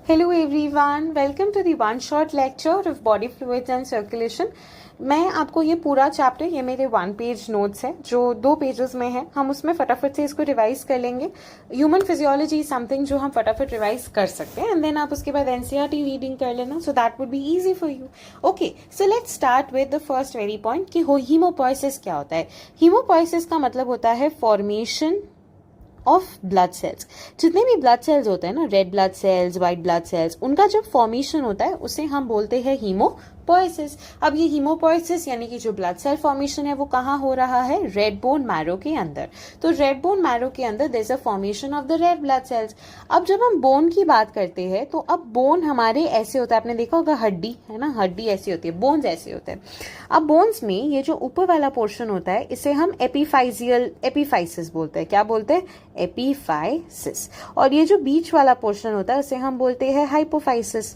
Hello everyone, welcome to the one shot lecture of body fluids and circulation. मैं आपको ये पूरा chapter, ये मेरे 1 पेज नोट्स है जो 2 पेजेस में है, हम उसमें फटाफट से इसको रिवाइज कर लेंगे. ह्यूमन फिजियोलॉजी समथिंग जो हम फटाफट रिवाइज कर सकते हैं एंड देन आप उसके बाद एनसीईआरटी रीडिंग कर लेना, so that would be easy for you. Okay, so let's start with the first very point कि हीमोपोइसिस क्या होता है. हीमोपोइसिस का मतलब होता है फॉर्मेशन ऑफ ब्लड सेल्स. जितने भी ब्लड सेल्स होते हैं ना, red blood sales, white blood cells, उनका जब फॉर्मेशन होता है उसे हम बोलते हैं हीमोपोइसिस. अब ये हीमोपोइसिस यानी कि जो ब्लड सेल फॉर्मेशन है वो कहाँ हो रहा है? रेड बोन मैरो के अंदर. तो रेड बोन मैरो के अंदर there is a formation of the red blood cells. अब जब हम बोन की बात करते हैं तो अब बोन हमारे ऐसे होता है, आपने देखा होगा हड्डी है ना, हड्डी ऐसी होती है, बोन्स ऐसे होते हैं. अब बोन्स में ये जो ऊपर वाला पोर्शन होता है इसे हम एपिफाइसिस बोलते हैं. क्या बोलते हैं? एपिफाइसिस. और ये जो बीच वाला पोर्शन होता है उसे हम बोलते हैं हाइपोफाइसिस.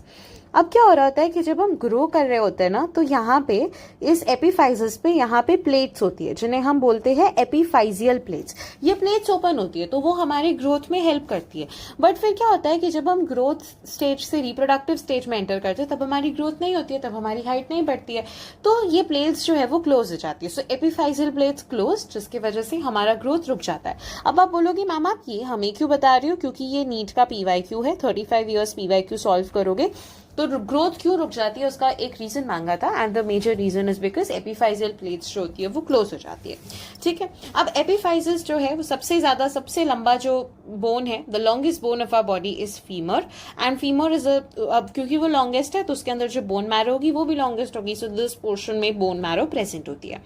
अब क्या हो रहा होता है कि जब हम ग्रो कर रहे होते हैं ना, तो यहाँ पे इस एपिफाइसिस पे यहाँ पे प्लेट्स होती है जिन्हें हम बोलते हैं एपिफाइजियल प्लेट्स. ये प्लेट्स ओपन होती है तो वो हमारे ग्रोथ में हेल्प करती है. बट फिर क्या होता है कि जब हम ग्रोथ स्टेज से रिप्रोडक्टिव स्टेज में एंटर करते हैं तब हमारी ग्रोथ नहीं होती है, तब हमारी हाइट नहीं बढ़ती है, तो ये प्लेट्स जो है वो क्लोज हो जाती है. सो एपिफाइजियल प्लेट्स क्लोज, जिसकी वजह से हमारा ग्रोथ रुक जाता है. अब आप बोलोगे मैम आप ये हमें क्यों बता रही हो? क्योंकि ये नीट का पीवाईक्यू है, 35 ईयर्स पीवाईक्यू सॉल्व करोगे तो ग्रोथ क्यों रुक जाती है उसका एक रीजन मांगा था, and the major reason is because epiphyseal plates जो होती है वो क्लोज हो जाती है. ठीक है, अब एपिफाइसिस जो है वो सबसे लंबा जो बोन है, the longest bone of our body is femur, and femur is अब क्योंकि वो लॉन्गेस्ट है तो उसके अंदर जो बोन मैरो होगी वो भी लॉन्गेस्ट होगी, सो दिस पोर्शन में बोन मैरो प्रेजेंट होती है.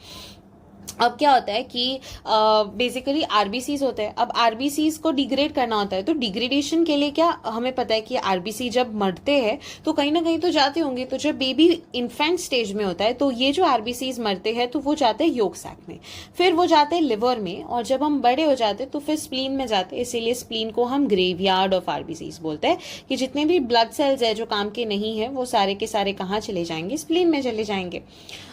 अब क्या होता है कि बेसिकली आरबीसीज होते हैं. अब आरबीसीज को डिग्रेड करना होता है, तो डिग्रेडेशन के लिए क्या हमें पता है कि आरबीसी जब मरते हैं तो कहीं ना कहीं तो जाते होंगे. तो जब बेबी इन्फेंट स्टेज में होता है तो ये जो आरबीसीज मरते हैं तो वो जाते हैं योक सैक में, फिर वो जाते हैं लिवर में, और जब हम बड़े हो जाते हैं तो फिर स्प्लीन में जाते हैं. इसीलिए स्प्लीन को हम ग्रेवयार्ड ऑफ आरबीसीज बोलते हैं कि जितने भी ब्लड सेल्स है जो काम के नहीं है वो सारे के सारे कहाँ चले जाएंगे? स्प्लीन में चले जाएंगे.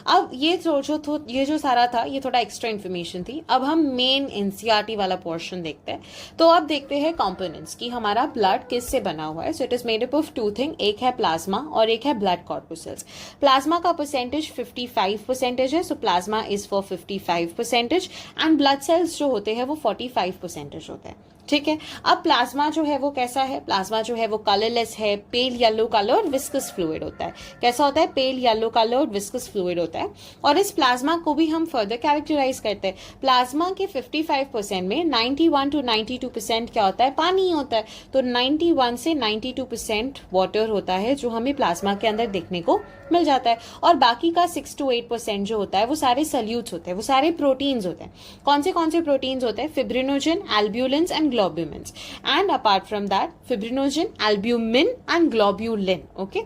अब ये जो सारा था ये थोड़ा एक्स्ट्रा इन्फॉर्मेशन थी. अब हम मेन एनसीईआरटी वाला पोर्शन देखते हैं. तो अब देखते हैं कंपोनेंट्स कि हमारा ब्लड किससे बना हुआ है. So it is made up of 2 thing, एक है प्लाज्मा और एक है ब्लड कॉर्पुसेल्स. प्लाज्मा का परसेंटेज 55% है, सो plasma is for 55%, and blood cells जो होते हैं वो 45% होते हैं. ठीक है, अब प्लाज्मा जो है वो कैसा है? प्लाज्मा जो है वो कलरलेस है, pale yellow colour viscous fluid होता है. कैसा होता है? Pale yellow colour viscous fluid होता है. और इस प्लाज्मा को भी हम फर्दर कैरेक्टराइज करते हैं. प्लाज्मा के 55% में 91 to 92% क्या होता है? पानी होता है. तो 91 से 92% वाटर होता है जो हमें प्लाज्मा के अंदर देखने को मिल जाता है. और बाकी का 6 to 8% जो होता है वो सारे सल्यूट्स होते हैं, वो सारे प्रोटीन्स होते हैं. कौन से प्रोटीन्स होते हैं? Fibrinogen, albumins and globulins, and apart from that fibrinogen, albumin and globulin. Okay,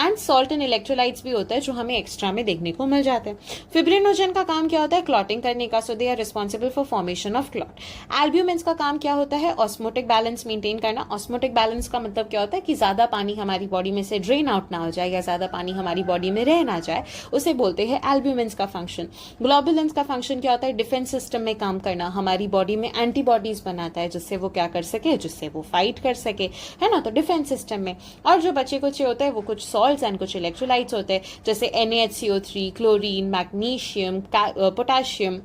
and salt and electrolytes भी होता है जो हमें एक्स्ट्रा में देखने को मिल जाते हैं. फिब्रिनोजन का काम क्या होता है? क्लॉटिंग करने का, so they are responsible for formation of clot. Albumins का काम क्या होता है? ऑस्मोटिक बैलेंस मेंटेन करना. ऑस्मोटिक बैलेंस का मतलब क्या होता है कि ज्यादा पानी हमारी बॉडी में से ड्रेन आउट ना हो जाए या ज्यादा पानी हमारी बॉडी में रह ना जाए, उसे बोलते हैं एल्ब्यूमिन्स का फंक्शन. ग्लोबुलिन्स का फंक्शन क्या होता है? डिफेंस सिस्टम में काम करना, हमारी बॉडी में एंटीबॉडीज बनाता है जिससे वो क्या कर सके, जिससे वो फाइट कर सके, है ना. तो डिफेंस सिस्टम में. और जो बचे कुछ होते हैं वो कुछ सॉल्ट्स एंड कुछ इलेक्ट्रोलाइट्स होते हैं, जैसे NaHCO3, chlorine, magnesium, potassium,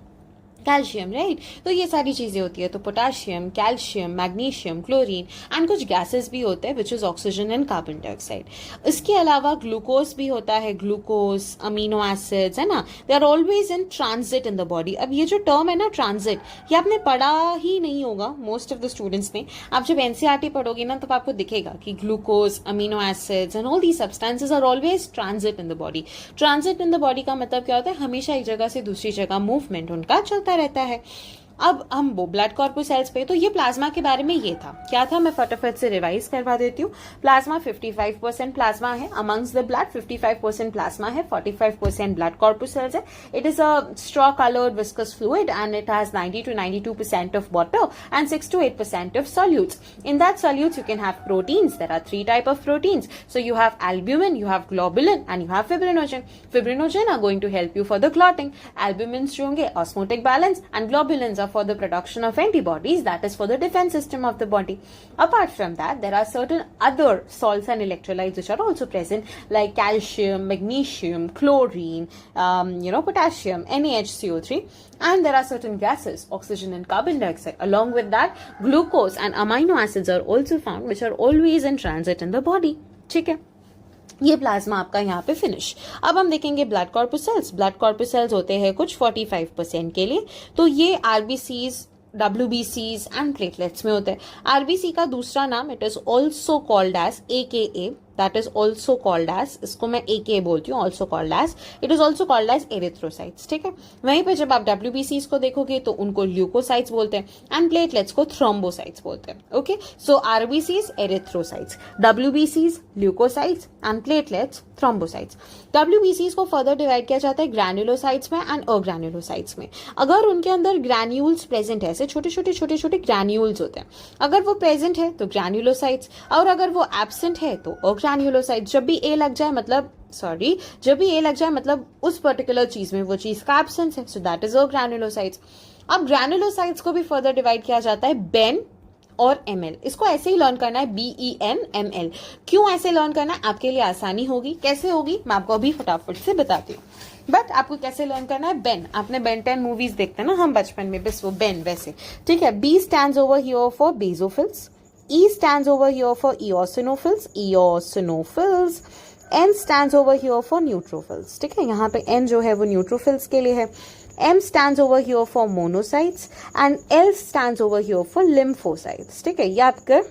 calcium, right. तो ये सारी चीजें होती है. तो potassium, calcium, magnesium, chlorine, and कुछ गैसेस भी होते हैं which is oxygen and carbon dioxide. इसके अलावा ग्लूकोज भी होता है, ग्लूकोज, अमीनो एसिड्स, है ना. They are always in transit in the body. अब ये जो टर्म है ना ट्रांजिट, ये आपने पढ़ा ही नहीं होगा मोस्ट ऑफ द स्टूडेंट्स ने. आप जब एनसीईआरटी पढ़ोगे ना तब आपको दिखेगा कि glucose, amino acids and all the substances are always transit in the body. Transit in the body का मतलब क्या होता है? हमेशा एक जगह से दूसरी जगह मूवमेंट उनका चलता रहता है. अब हम वो ब्लड कॉर्पुसेल्स पे, तो ये प्लाज्मा के बारे में ये था. क्या था? मैं फटाफट से रिवाइज करवा देती हूँ. प्लाज्मा 55% प्लाज्मा है अमंग्स द ब्लड. 55% प्लाज्मा है, 45% ब्लड कॉर्पुसेल्स है. It is a straw coloured viscous fluid and it has 90 to 92% of water and 6 to 8% of solutes. In that solutes you can have proteins. There are 3 type of proteins. So you have albumin, you have globulin and you have fibrinogen. Fibrinogen are going to help you for the clotting. Albumins जो होंगे osmotic balance and globulins are for the production of antibodies, that is for the defense system of the body. Apart from that, there are certain other salts and electrolytes which are also present, like calcium, magnesium, chlorine, potassium, NaHCO3, and there are certain gases, oxygen and carbon dioxide. Along with that, glucose and amino acids are also found, which are always in transit in the body. ठीक है, ये plasma आपका यहाँ पे finish. अब हम देखेंगे blood कॉर्पुसेल्स। Blood कॉर्पुसेल्स होते हैं कुछ 45% के लिए, तो ये आरबीसीज, WBCs एंड प्लेटलेट्स में होते हैं। आरबीसी का दूसरा नाम, it is also called as AKA, that is also called as, इसको मैं AKA बोलती हूँ, also called as, it is also called as erythrocytes. ठीक है, वहीं पे जब आप WBCs को देखोगे तो उनको ल्यूकोसाइट्स बोलते हैं एंड प्लेटलेट्स को थ्रोम्बोसाइट्स बोलते हैं। Okay, so RBCs erythrocytes, WBCs leucocytes and platelets thrombocytes. WBCs को फर्दर डिवाइड किया जाता है ग्रैन्युलोसाइट्स में एंड अग्रैन्युलोसाइट्स में। अगर उनके अंदर ग्रैन्यूल्स प्रेजेंट है, ऐसे छोटे छोटे ग्रैन्यूल्स होते हैं, अगर वो प्रेजेंट है तो ग्रैन्युलोसाइट्स, और अगर वो एब्सेंट है तो अग्रैन्युलोसाइट्स। जब भी ए लग जाए मतलब उस पर्टिकुलर चीज में वो चीज का एब्सेंस है, सो दैट इज अग्रैन्युलोसाइट्स। अब ग्रैन्युलोसाइट्स को भी फर्दर डिवाइड किया जाता है बेन और ML। इसको ऐसे ही लर्न करना है, BENML। क्यों ऐसे लर्न करना है? आपके लिए आसानी होगी। कैसे होगी मैं आपको अभी फटाफट से बताती हूँ, बट आपको कैसे लर्न करना है। बेन, आपने बेन 10 मूवीज देखते हैं ना हम बचपन में, बस वो बेन वैसे। ठीक है, B stands over here for basophils, E stands over here for eosinophils, N stands over here for neutrophils। ठीक है, यहाँ पे N जो है वो न्यूट्रोफिल्स के लिए है, M stands over here for monocytes and L stands over here for lymphocytes। ठीक है, ये आपके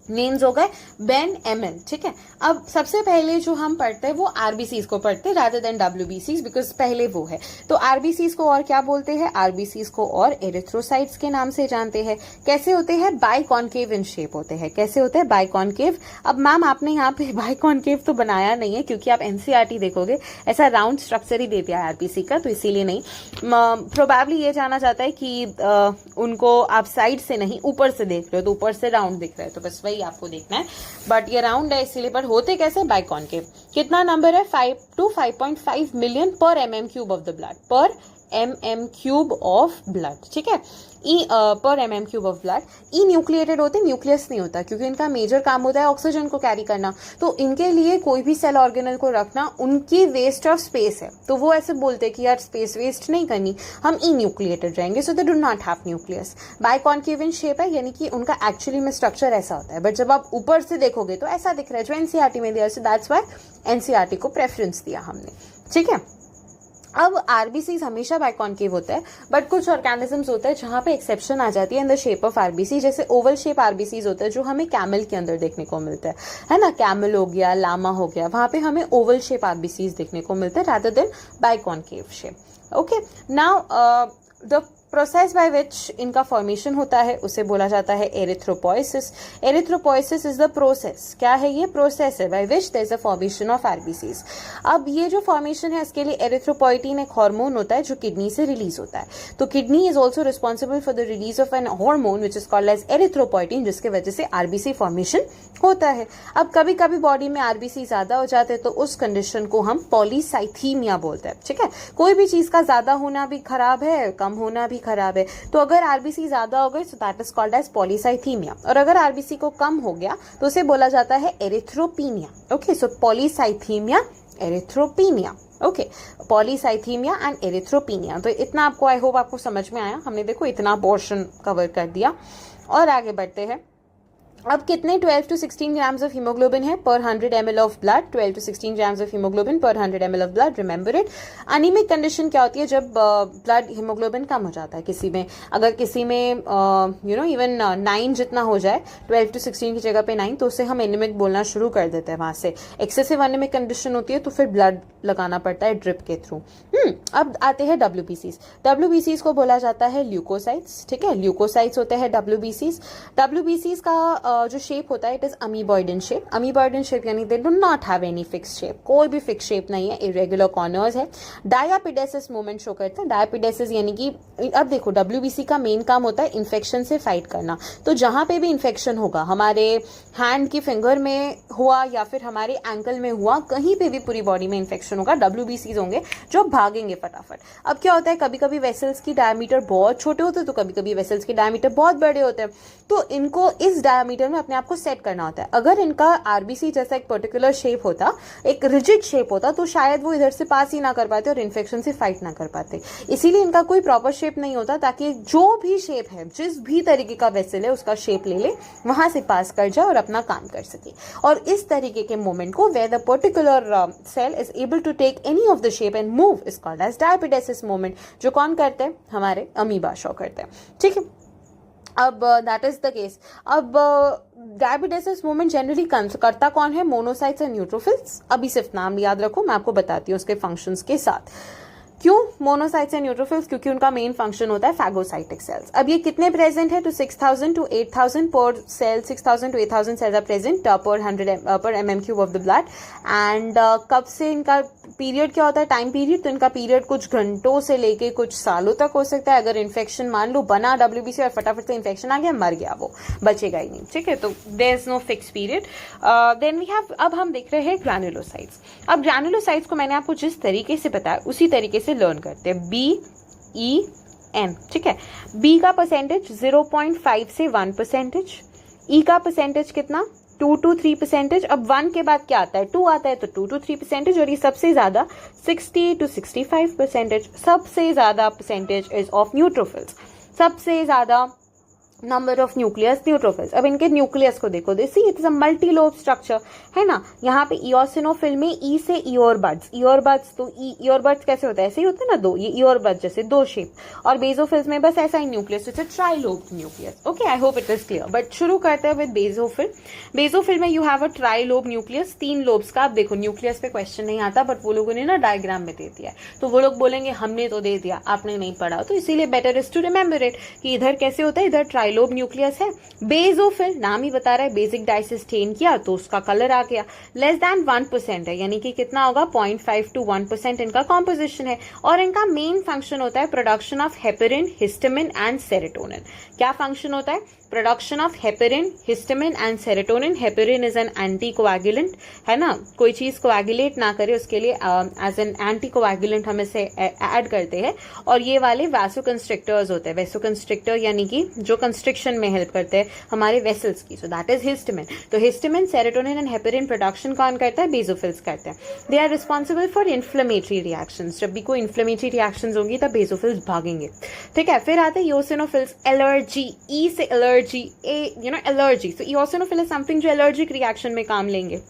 नेम्स हो गए बेन, ML। ठीक है, अब सबसे पहले जो हम पढ़ते हैं वो आरबीसीज को पढ़ते हैं रादर देन WBCs, बिकॉज पहले वो है। तो आरबीसीज को और क्या बोलते हैं? आरबीसीज को और एरिथ्रोसाइट्स के नाम से जानते हैं। कैसे होते हैं? बाइकॉन्केव इन शेप होते हैं। कैसे होते हैं? बाइकॉन्केव। अब मैम आपने यहाँ पे बाइकॉन्केव तो बनाया नहीं है, क्योंकि आप NCERT देखोगे ऐसा राउंड स्ट्रक्चर ही दे दिया है आरबीसी का, तो इसीलिए नहीं। प्रोबेबली ये जाना जाता है कि उनको आप साइड से नहीं ऊपर से देख रहे हो, तो ऊपर से राउंड दिख रहा है, तो बस वही आपको देखना है। बट ये राउंड है इसीलिए, पर होते कैसे? बाइकॉन्केव। कितना नंबर है? 5 to 5.5 मिलियन पर mm³ ऑफ द ब्लड, पर mm³ ऑफ ब्लड। ठीक है, पर mm³ of blood. E nucleated होते, न्यूक्लियस नहीं होता, क्योंकि इनका मेजर काम होता है ऑक्सीजन को कैरी करना। तो इनके लिए कोई भी सेल ऑर्गेनल को रखना उनकी वेस्ट ऑफ स्पेस है, तो वो ऐसे बोलते हैं कि यार स्पेस वेस्ट नहीं करनी, हम ई न्यूक्लिएटेड रहेंगे, so they do not have nucleus. Biconcave in shape है, यानी कि उनका एक्चुअली में स्ट्रक्चर ऐसा होता है, बट जब आप ऊपर से देखोगे तो ऐसा दिख रहा है, जो NCERT में दिया, सो दैट्स व्हाई NCERT को प्रेफरेंस दिया हमने। ठीक है, अब आरबीसीज हमेशा बाइकॉन्केव होता है, बट कुछ ऑर्गेनिजम्स होते हैं जहां पे एक्सेप्शन आ जाती है in the shape of RBC. जैसे ओवल शेप आरबीसीज होता है जो हमें कैमल के अंदर देखने को मिलता है ना, कैमल हो गया, लामा हो गया, वहां पे हमें ओवल शेप आरबीसीज देखने को मिलते हैं rather than biconcave shape. Okay, now the process by which इनका फॉर्मेशन होता है उसे बोला जाता है erythropoiesis. Erythropoiesis is the process, क्या है ये? प्रोसेस है by which there is a formation of RBCs. अब ये जो फॉर्मेशन है इसके लिए एरिथ्रोपोइटिन एक हार्मोन होता है जो किडनी से रिलीज होता है। तो kidney is also responsible for the release of an hormone which is called as erythropoietin, जिसके वजह से आरबीसी फॉर्मेशन होता है। अब कभी कभी बॉडी में आरबीसी ज्यादा हो जाते हैं तो उस कंडीशन को हम पॉलीसाइथीमिया बोलते हैं। ठीक है, कोई भी चीज का ज्यादा होना भी खराब है, कम होना भी खराब है। तो अगर आरबीसी ज्यादा हो गई so that is called as polycythaemia, और अगर आरबीसी को कम हो गया तो उसे बोला जाता है erythropenia. Okay, so polycythemia, erythropenia. Okay, polycythemia and erythropenia. तो इतना आपको, आई होप आपको समझ में आया। हमने देखो इतना पोर्शन कवर कर दिया, और आगे बढ़ते हैं। अब कितने 12 to 16 ग्राम्स ऑफ हीमोग्लोबिन है पर 100 ml of blood? 12 to 16 grams of haemoglobin पर 100 ml of blood. Remember it. Anaemic condition क्या होती है? जब ब्लड हीमोग्लोबिन कम हो जाता है किसी में। अगर किसी में इवन 9 जितना हो जाए, 12 to 16 की जगह पे 9, तो उसे हम एनीमिक बोलना शुरू कर देते हैं। वहां से एक्सेसिव अनीमिक कंडीशन होती है तो फिर ब्लड लगाना पड़ता है ड्रिप के थ्रू। अब आते हैं WBCs। WBCs को बोला जाता है ल्यूकोसाइट्स। ठीक है, ल्यूकोसाइट्स होते हैं WBCs। WBCs का जो शेप होता है it is amoeboid in shape. Amoeboid in shape यानी they do not have any fix shape, कोई भी फिक्स शेप नहीं है, इरेगुलर कॉर्नर्स है. डायापिडेसिस मूवमेंट शो करते हैं. डायापिडेसिस यानी कि अब देखो WBC का मेन काम होता है इन्फेक्शन से फाइट करना. तो जहां पे भी इन्फेक्शन होगा, हमारे हैंड की फिंगर में हुआ या फिर हमारे एंकल में हुआ, कहीं पे भी पूरी बॉडी में इन्फेक्शन होगा, WBCs होंगे जो भागेंगे फटाफट. अब क्या होता है, कभी कभी वेसल्स की डायमीटर बहुत छोटे होते हैं तो कभी कभी वेसल्स के डायमीटर बहुत बड़े होते हैं. तो इनको इस डायमीटर में अपने आप को सेट करना होता है. अगर इनका आरबीसी जैसा एक पर्टिकुलर शेप होता, एक रिजिड शेप होता, तो शायद वो इधर से पास ही ना कर पाते और इन्फेक्शन से फाइट ना कर पाते. इसीलिए इनका कोई प्रॉपर शेप नहीं होता, ताकि जो भी शेप है, जिस भी तरीके का वेसल है उसका शेप ले ले, वहां से पास कर जाए और अपना काम कर सके. और इस तरीके के मूवमेंट को where the particular cell is able to take any of the shape and move is called as diapedesis movement, जो कौन करते हैं, हमारे अमीबा शो करते हैं. ठीक है, अब दैट इज द केस. अब डायबिडेसिस मूवमेंट जनरली करता कौन है, मोनोसाइट्स एंड न्यूट्रोफिल्स. अभी सिर्फ नाम याद रखो, मैं आपको बताती हूँ उसके फंक्शंस के साथ. क्यों मोनोसाइट्स एंड न्यूट्रोफिल्स, क्योंकि उनका मेन फंक्शन होता है फैगोसाइटिक सेल्स. अब ये कितने प्रेजेंट है, तो 6000 to 8000 per cell, 6000 to 8000 cells are present per mm³ of the blood. And कब से इनका पीरियड क्या होता है, टाइम पीरियड, तो इनका पीरियड कुछ घंटों से लेके कुछ सालों तक हो सकता है. अगर इन्फेक्शन मान लो बना WBC और फटाफट से इन्फेक्शन आ गया, मर गया, वो बचेगा ही नहीं. ठीक है, तो there is no fix period. Then we have, अब हम देख रहे हैं ग्रैनुलोसाइट्स. अब ग्रैनुलोसाइट्स को मैंने आपको जिस तरीके से बताया उसी तरीके से लर्न करते हैं. BEM. ठीक है, B का परसेंटेज 0.5 से 1%, E का परसेंटेज कितना, 2 to 3%. अब 1 के बाद क्या आता है, 2 आता है, तो 2 to 3%. और ये सबसे ज्यादा 60 to 65%. सबसे ज्यादा परसेंटेज इज ऑफ न्यूट्रोफिल्स, सबसे ज्यादा नंबर ऑफ न्यूक्लियस न्यूट्रोफिल्स. अब इनके न्यूक्लियस को देखो, see it is a multilobe structure, है ना. यहाँ पे इओसिनोफिल में ई से ईओरबड्स, तो ईओरबड्स कैसे होता है, ऐसे ही होते हैं ना, दो, ये ईओरबड्स जैसे दो शेप. और बेजोफिल्स में बस ऐसा ही nucleus, it's a trilobe nucleus. Okay, I hope it is clear. But शुरू करते हैं विद बेजोफिल. बेजोफिल में you have a trilobe nucleus, 3 lobes का. आप देखो न्यूक्लियस पे क्वेश्चन नहीं आता, बट वो लोगों ने ना डायग्राम में दे दिया है, तो वो लोग बोलेंगे हमने तो दे दिया, आपने नहीं पढ़ा, तो इसीलिए better is to remember it कि इधर कैसे होता है. इधर ट्राइलोब न्यूक्लियस है. बेजोफिल नाम ही बता रहा है, बेसिक डाई से स्टेन किया तो उसका कलर आ गया. लेस देन 1% है, यानी कि कितना होगा, 0.5 to 1% इनका कॉम्पोजिशन है. और इनका मेन फंक्शन होता है production of heparin, histamine and serotonin. क्या फंक्शन होता है, production of heparin, histamine and serotonin. Heparin is an anti coagulant, है ना, कोई चीज कोएगुलेट ना करे उसके लिए एज एन एंटी कोएगुलेंट हम इसे ऐड करते हैं. और ये वाले वैसोकंस्ट्रिक्टर्स होते हैं. वैसोकंस्ट्रिक्टर यानी कि जो कंस्ट्रिक्शन में हेल्प करते हैं हमारे वेसल्स की, सो दैट इज हिस्टामिन. तो histamine, serotonin and heparin production कौन करता है, बेजोफिल्स करते हैं. They are responsible for inflammatory reactions. जब भी कोई इन्फ्लेमेटरी रिएक्शंस होंगी तब बेजोफिल्स भागेंगे. ठीक है, फिर आते हैं इओसिनोफिल्स. एलर्जी, ई से allergy, allergy. So eosinophil is something जो एलर्जिक रिएक्शन में काम लेंगे,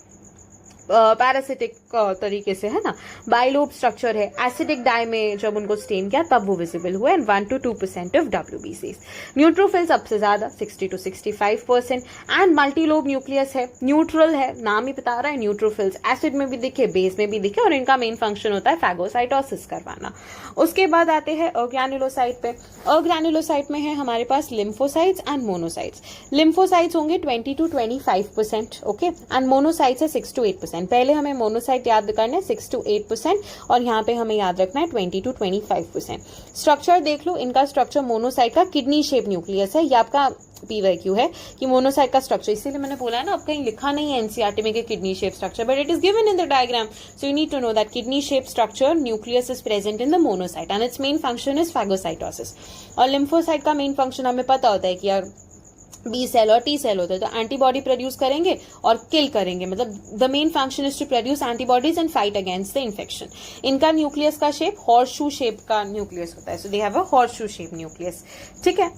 पैरासिटिक तरीके से, है ना. बाइलोब स्ट्रक्चर है. एसिडिक डाई में जब उनको स्टेन किया तब वो विजिबल हुए. And 1 to 2% of WBCs. Neutrophil सबसे ज्यादा 60 to 65%. एंड मल्टीलोब न्यूक्लियस है, न्यूट्रल है, नाम ही बता रहा है न्यूट्रोफिल्स. एसिड में भी दिखे, बेस में भी दिखे, और इनका मेन फंक्शन होता है फैगोसाइटोसिस करवाना. उसके बाद आते हैं अग्रैनुलोसाइट पे. अग्रैनुलोसाइट में है हमारे पास लिम्फोसाइट्स एंड मोनोसाइट्स. लिम्फोसाइट्स होंगे 20 to 25%, ओके, एंड मोनोसाइट्स है 6 to 8%. पहले हमें मोनोसाइट याद करना है 6 to 8%, और यहाँ पे हमें याद रखना है 20 to 25%. स्ट्रक्चर देख लो, इनका स्ट्रक्चर मोनोसाइट का किडनी शेप न्यूक्लियस है. ये आपका PYQ है कि मोनोसाइट का स्ट्रक्चर, इसीलिए मैंने बोला है ना, अब कहीं लिखा नहीं है एनसीईआरटी में कि kidney shape structure, but it is given in the diagram. So you need to know that kidney shape structure nucleus is present in the monocyte and its main function is phagocytosis. और lymphocyte का main function हमें पता होता है कि यार B cell और T cell होते हैं, तो एंटीबॉडी प्रोड्यूस करेंगे और किल करेंगे. मतलब the main function is to produce antibodies and fight against the infection. इनका न्यूक्लियस का शेप हॉर्सशू शेप का न्यूक्लियस होता है. So they have a horseshoe shape nucleus. ठीक है,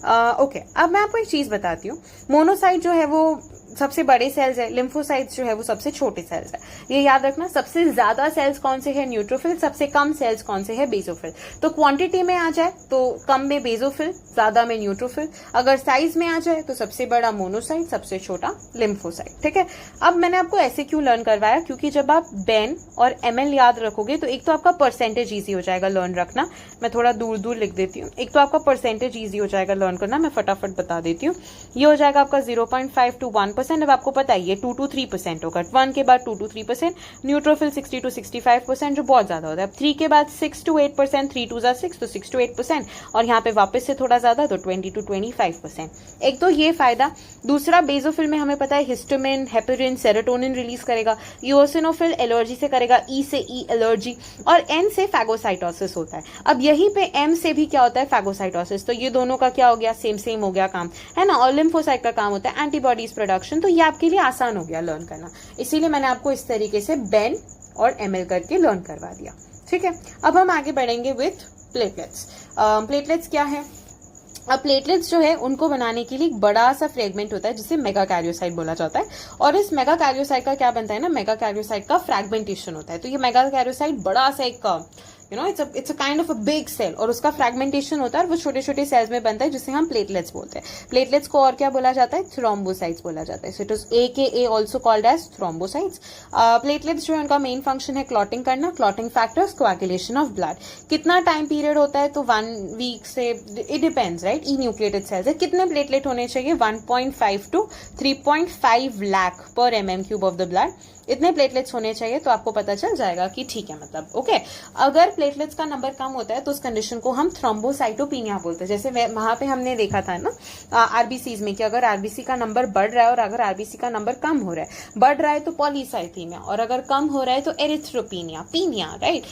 ओके. अब मैं आपको एक चीज बताती हूँ. मोनोसाइट जो है वो सबसे बड़े सेल्स है, लिम्फोसाइट्स जो है वो सबसे छोटे सेल्स है. ये याद रखना. सबसे ज्यादा सेल्स कौन से है, न्यूट्रोफिल. सबसे कम सेल्स कौन से है, बेजोफिल. तो क्वांटिटी में आ जाए तो कम में बेजोफिल, ज्यादा में न्यूट्रोफिल. अगर साइज में आ जाए तो सबसे सबसे बड़ा मोनोसाइट, सबसे छोटा लिम्फोसाइट। ठीक है, अब मैंने आपको ऐसे क्यों लर्न करवाया, क्योंकि जब आप बेन और ml याद रखोगे तो एक तो आपका परसेंटेज ईजी हो जाएगा लर्न रखना। मैं थोड़ा दूर दूर लिख देती हूँ। एक तो आपका परसेंटेज ईजी हो जाएगा लर्न करना, मैं फटाफट बता देती हूँ। ये हो जाएगा आपका 0.5 to 1%। अब आपको पता है ये 2 to 3% होगा, 1 के बाद 2 to 3%, न्यूट्रोफिल 60 to 65% जो बहुत ज्यादा होता है। 3 के बाद 6 to 8%, 3 2 6 तो 6 to 8%, और यहाँ पे वापस से थोड़ा ज्यादा तो 20 to 25%। एक तो ये फायदा। दूसरा, बेसोफिल में हमें पता है हिस्टामिन, हेपेरिन, सेरोटोनिन रिलीज करेगा। ईओसिनोफिल एलर्जी से करेगा, ई से ई एलर्जी, और एन से फैगोसाइटोसिस होता है। अब यहीं पे एम से भी क्या होता है, फैगोसाइटोसिस। तो ये दोनों का क्या हो गया, सेम सेम हो गया काम, है ना। और लिम्फोसाइट का काम होता है एंटीबॉडीज प्रोडक्शन। तो ये आपके लिए आसान हो गया लर्न करना, इसीलिए मैंने आपको इस तरीके से बेन और ml करके लर्न करवा दिया। ठीक है, अब हम आगे बढ़ेंगे विथ प्लेटलेट्स। प्लेटलेट्स क्या है? अब प्लेटलेट्स जो है उनको बनाने के लिए एक बड़ा सा फ्रेगमेंट होता है जिसे मेगा कैरियोसाइट बोला जाता है। और इस मेगा कैरियोसाइट का क्या बनता है ना, मेगा कैरियोसाइट का फ्रैगमेंटेशन होता है। तो ये मेगा कैरियोसाइट बड़ा सा एक it's a kind of a big cell, और उसका फ्रैगमेंटेशन होता है और वो छोटे छोटे सेल्स में बनता है जिसे हम प्लेटलेट्स बोलते हैं। प्लेटलेट्स को और क्या बोला जाता है, थ्रोम्बोसाइट्स बोला जाता है। So it is AKA also called as thrombocytes. Platelets जो है उनका मेन फंक्शन है क्लॉटिंग करना, clotting factors, coagulation of blood. कितना टाइम पीरियड होता है, तो 1 वीक से, it depends right. Enucleated cells है, कितने प्लेटलेट होने चाहिए, 1.5 to 3.5 लाख पर mm³ ऑफ द ब्लड। इतने प्लेटलेट्स होने चाहिए तो आपको पता चल जाएगा कि ठीक है, मतलब ओके। अगर प्लेटलेट्स का नंबर कम होता है तो उस कंडीशन को हम थ्रोम्बोसाइटोपिनिया बोलते हैं। जैसे वहां पे हमने देखा था ना आरबीसीज में कि अगर आरबीसी का नंबर बढ़ रहा है और अगर आरबीसी का नंबर कम हो रहा है, बढ़ रहा है तो पॉलीसाइथीमिया, और अगर कम हो रहा है तो एरिथ्रोपिनिया, पीनिया, राइट।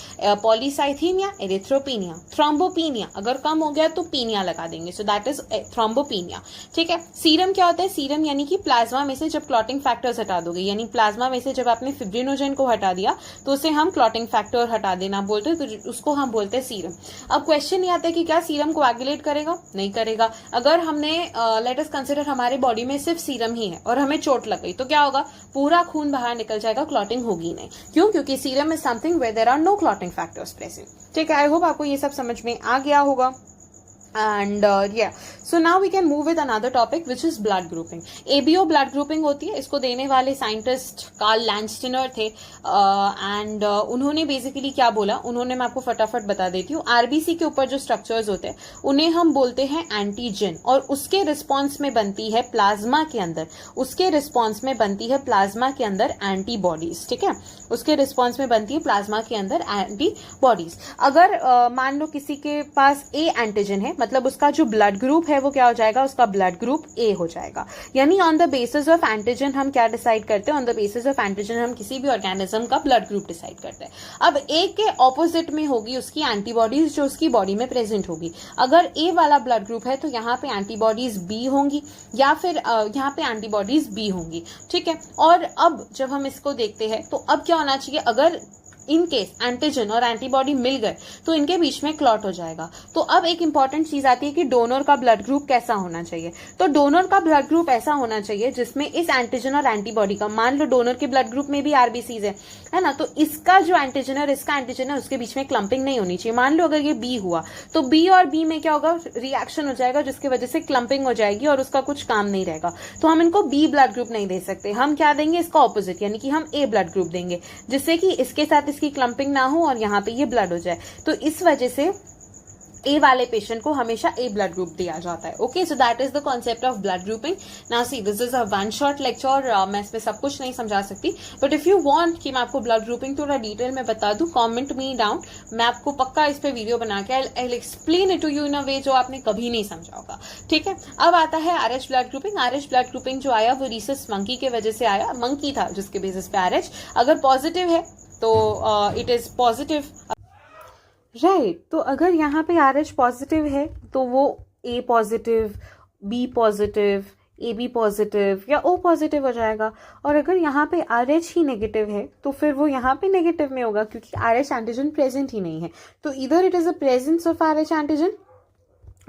पॉलीसाइथीमिया, एरिथ्रोपिनिया, थ्रोम्बोपिनिया, अगर कम हो गया तो पीनिया लगा देंगे, सो दैट इज थ्रोम्बोपिनिया। ठीक है, सीरम क्या होता है, सीरम यानी कि प्लाज्मा में से जब क्लॉटिंग फैक्टर्स हटा दोगे, यानी प्लाज्मा में से जब आपने फिब्रिनोजेन को हटा दिया तो उसे हम क्लॉटिंग फैक्टर हटा देना बोलते हैं, तो उसको हम बोलते हैं सीरम। अब क्वेश्चन ये आता है कि क्या सीरम कोएगुलेट करेगा, नहीं करेगा। अगर हमने लेट अस कंसीडर हमारे बॉडी में सिर्फ सीरम ही है और हमें चोट लग गई तो क्या होगा, पूरा खून बाहर निकल जाएगा, क्लॉटिंग होगी नहीं। क्यों? क्योंकि serum is something where there are no clotting factors present. ठीक है, आई होप आपको ये सब समझ में आ गया होगा। And yeah, so now we can move with another topic which is blood grouping. ABO blood grouping होती है, इसको देने वाले साइंटिस्ट कार्ल लैंडस्टिनर थे। एंड उन्होंने बेसिकली क्या बोला, उन्होंने, मैं आपको फटाफट बता देती हूँ। आरबीसी के ऊपर जो स्ट्रक्चर्स होते हैं उन्हें हम बोलते हैं एंटीजन, और उसके रिस्पॉन्स में बनती है प्लाज्मा के अंदर, उसके रिस्पॉन्स में बनती है प्लाज्मा के अंदर एंटीबॉडीज। ठीक है, उसके रिस्पॉन्स में बनती है प्लाज्मा के अंदर एंटीबॉडीज। अगर मान लो किसी के पास ए एंटीजन है, मतलब उसका जो ब्लड ग्रुप है वो क्या हो जाएगा, उसका ब्लड ग्रुप ए हो जाएगा। यानी on the basis of antigen हम क्या डिसाइड करते हैं, on the basis of antigen हम किसी भी ऑर्गेनिज्म का ब्लड ग्रुप डिसाइड करते हैं। अब ए के ऑपोजिट में होगी उसकी एंटीबॉडीज जो उसकी बॉडी में प्रेजेंट होगी। अगर ए वाला ब्लड ग्रुप है तो यहाँ पे एंटीबॉडीज बी होंगी, या फिर यहाँ पे एंटीबॉडीज बी होंगी। ठीक है, और अब जब हम इसको देखते हैं तो अब क्या होना चाहिए, अगर इन केस एंटीजन और एंटीबॉडी मिल गए तो इनके बीच में क्लॉट हो जाएगा। तो अब एक इंपॉर्टेंट चीज आती है कि डोनर का ब्लड ग्रुप कैसा होना चाहिए। तो डोनर का ब्लड ग्रुप ऐसा होना चाहिए जिसमें इस एंटीजन और एंटीबॉडी का, मान लो डोनर के ब्लड ग्रुप में भी आरबीसीज है ना, तो इसका जो एंटीजन और इसका एंटीजन है उसके बीच में क्लम्पिंग नहीं होनी चाहिए। मान लो अगर ये बी हुआ तो बी और बी में क्या होगा, रिएक्शन हो जाएगा जिसकी वजह से क्लम्पिंग हो जाएगी और उसका कुछ काम नहीं रहेगा। तो हम इनको बी ब्लड ग्रुप नहीं दे सकते, हम क्या देंगे, इसका ऑपोजिट, यानी कि हम ए ब्लड ग्रुप देंगे, जिससे कि इसके साथ इसकी क्लम्पिंग ना हो और यहाँ पे ये ब्लड हो जाए। तो इस वजह से ए वाले पेशेंट को हमेशा ए ब्लड ग्रुप दिया जाता है। Okay, so that is the concept of blood grouping. Now see, this is a one shot lecture, मैं इसमें सब कुछ नहीं समझा सकती, बट इफ यू वांट कि मैं आपको ब्लड ग्रुपिंग थोड़ा डिटेल में बता दूं, कमेंट मी डाउन, मैं आपको पक्का इस पे वीडियो बना के I will explain it to you in a way जो आपने कभी नहीं समझा होगा। ठीक है, अब आता है RH blood grouping. RH blood grouping जो आया वो रीसस मंकी के वजह से आया, मंकी था जिसके बेसिस पे आरएच, अगर पॉजिटिव है तो इट इज पॉजिटिव, राइट। तो अगर यहाँ पे RH पॉजिटिव है तो वो A positive, B positive, AB positive या O पॉजिटिव हो जाएगा। और अगर यहाँ पे RH ही नेगेटिव है तो फिर वो यहाँ पे नेगेटिव में होगा, क्योंकि RH एंटीजन प्रेजेंट ही नहीं है। तो इधर it is a presence of RH antigen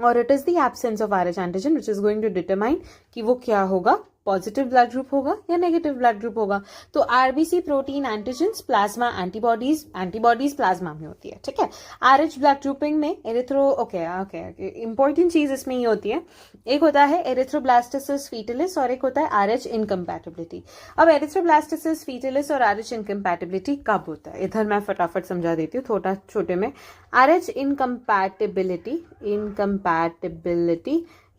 और it is the absence of RH antigen which is going to determine कि वो क्या होगा, पॉजिटिव ब्लड ग्रुप होगा या नेगेटिव ब्लड ग्रुप होगा। तो RBC protein antigens, plasma antibodies, antibodies plasma में होती है, ठीक है। आरएच ब्लड ग्रुपिंग में एरिथ्रो इंपॉर्टेंट चीज इसमें ये होती है, एक होता है एरिथ्रोब्लास्टिसिस फीटलिस और एक होता है आरएच इनकम्पैटिबिलिटी। अब एरिथ्रोब्लास्टिसिस फीटलिस और आरएच इनकम्पैटिबिलिटी कब होता है, इधर मैं फटाफट समझा देती हूँ थोड़ा छोटे में। आरएच इनकम्पैटिबिलिटी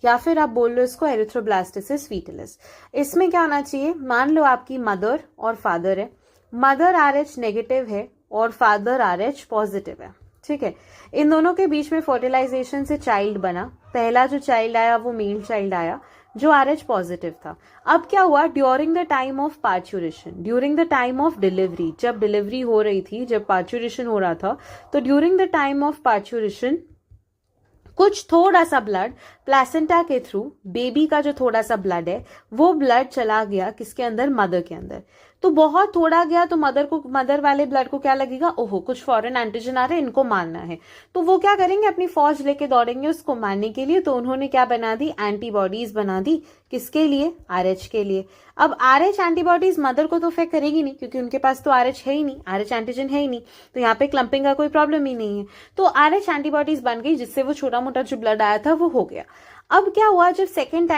या फिर आप बोल लो इसको एरिथ्रोब्लास्टिसिस फीटलिस। इसमें क्या होना चाहिए, मान लो आपकी मदर और फादर है, मदर आरएच नेगेटिव है और फादर आरएच पॉजिटिव है, ठीक है। इन दोनों के बीच में फर्टिलाइजेशन से चाइल्ड बना, पहला जो चाइल्ड आया वो मेल चाइल्ड आया जो आरएच पॉजिटिव था। अब क्या हुआ, during the time of parturition, during the time of delivery, जब डिलीवरी हो रही थी, जब पार्चुरेशन हो रहा था, तो during the time of parturition कुछ थोड़ा सा ब्लड प्लेसेंटा के थ्रू, बेबी का जो थोड़ा सा ब्लड है वो ब्लड चला गया किसके अंदर, मदर के अंदर। तो बहुत थोड़ा गया तो मदर वाले ब्लड को क्या लगेगा, ओहो कुछ फॉरेन एंटीजन आ रहे हैं, इनको मारना है। तो वो क्या करेंगे, अपनी फौज लेके दौड़ेंगे उसको मारने के लिए। तो उन्होंने क्या बना दी, एंटीबॉडीज बना दी, किसके लिए, आरएच के लिए। अब आरएच एंटीबॉडीज मदर को तो अफेक्ट करेगी नहीं क्योंकि उनके पास तो आरएच है ही नहीं, आरएच एंटीजन है ही नहीं, तो यहाँ पे क्लम्पिंग का कोई प्रॉब्लम ही नहीं है। तो आरएच एंटीबॉडीज बन गई जिससे वो छोटा मोटा जो ब्लड आया था वो हो गया। अब क्या हुआ, जब सेकेंड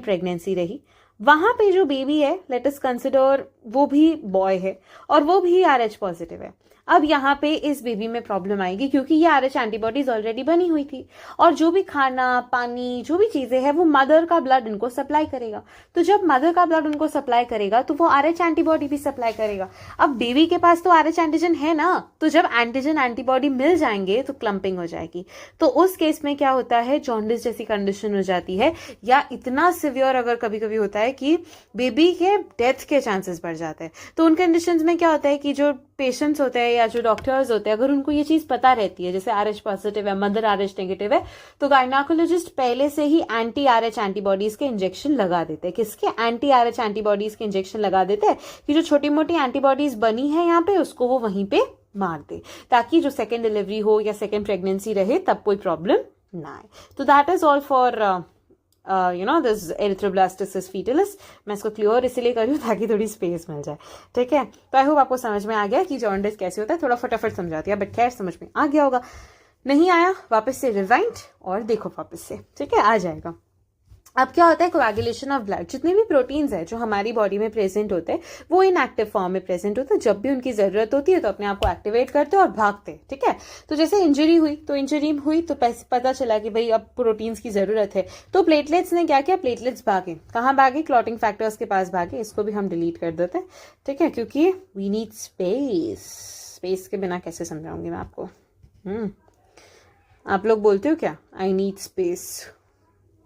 प्रेगनेंसी रही, वहां पे जो बेबी है, लेट अस कंसिडर वो भी बॉय है और वो भी आरएच पॉजिटिव है। अब यहाँ पे इस बेबी में प्रॉब्लम आएगी क्योंकि ये आरएच एंटीबॉडीज ऑलरेडी बनी हुई थी और जो भी खाना पानी जो भी चीजें हैं वो मदर का ब्लड इनको सप्लाई करेगा। तो जब मदर का ब्लड उनको सप्लाई करेगा तो वो आरएच एंटीबॉडी भी सप्लाई करेगा। अब बेबी के पास तो आरएच एंटीजन है ना, तो जब एंटीजन एंटीबॉडी मिल जाएंगे तो क्लम्पिंग हो जाएगी। तो उस केस में क्या होता है, जॉन्डिस जैसी कंडीशन हो जाती है, या इतना सिवियर अगर कभी कभी होता है कि बेबी के डेथ के चांसेस बढ़ जाते हैं। तो उन कंडीशंस में क्या होता है कि जो पेशेंट्स होते हैं या जो डॉक्टर्स होते हैं, अगर उनको ये चीज पता रहती है, जैसे आरएच पॉजिटिव है, मदर आरएच नेगेटिव है, तो गायनाकोलॉजिस्ट पहले से ही एंटी आरएच एंटीबॉडीज के इंजेक्शन लगा देते हैं। किसके, एंटी आरएच एंटीबॉडीज के इंजेक्शन लगा देते हैं कि जो छोटी मोटी एंटीबॉडीज बनी है यहाँ पे उसको वो वहीं पे मार दे, ताकि जो सेकेंड डिलीवरी हो या सेकेंड प्रेगनेंसी रहे तब कोई प्रॉब्लम ना आए। तो that is all for this erythroblastosis fetalis. मैं इसको क्लियर इसलिए कर रही हूँ ताकि थोड़ी स्पेस मिल जाए, ठीक है। तो आई होप आपको समझ में आ गया कि जॉन्डिस कैसे होता है, थोड़ा फटाफट समझाती है, बट खैर समझ में आ गया होगा। नहीं आया, वापस से रिवाइंड और देखो वापस से, ठीक है, आ जाएगा। अब क्या होता है, कोएगुलेशन ऑफ ब्लड, जितने भी प्रोटीन्स है जो हमारी बॉडी में प्रेजेंट होते हैं वो इनएक्टिव फॉर्म में प्रेजेंट होते हैं। जब भी उनकी जरूरत होती है तो अपने आप को एक्टिवेट करते हैं और भागते हैं, ठीक है। तो जैसे इंजरी हुई तो पता चला कि भाई अब प्रोटीन्स की जरूरत है, तो प्लेटलेट्स ने क्या किया, प्लेटलेट्स भागे, कहाँ भागे, क्लॉटिंग फैक्टर्स के पास भागे। इसको भी हम डिलीट कर देते हैं, ठीक है, क्योंकि वी नीड स्पेस के बिना कैसे समझाऊंगी मैं आपको। आप लोग बोलते हो क्या, आई नीड स्पेस।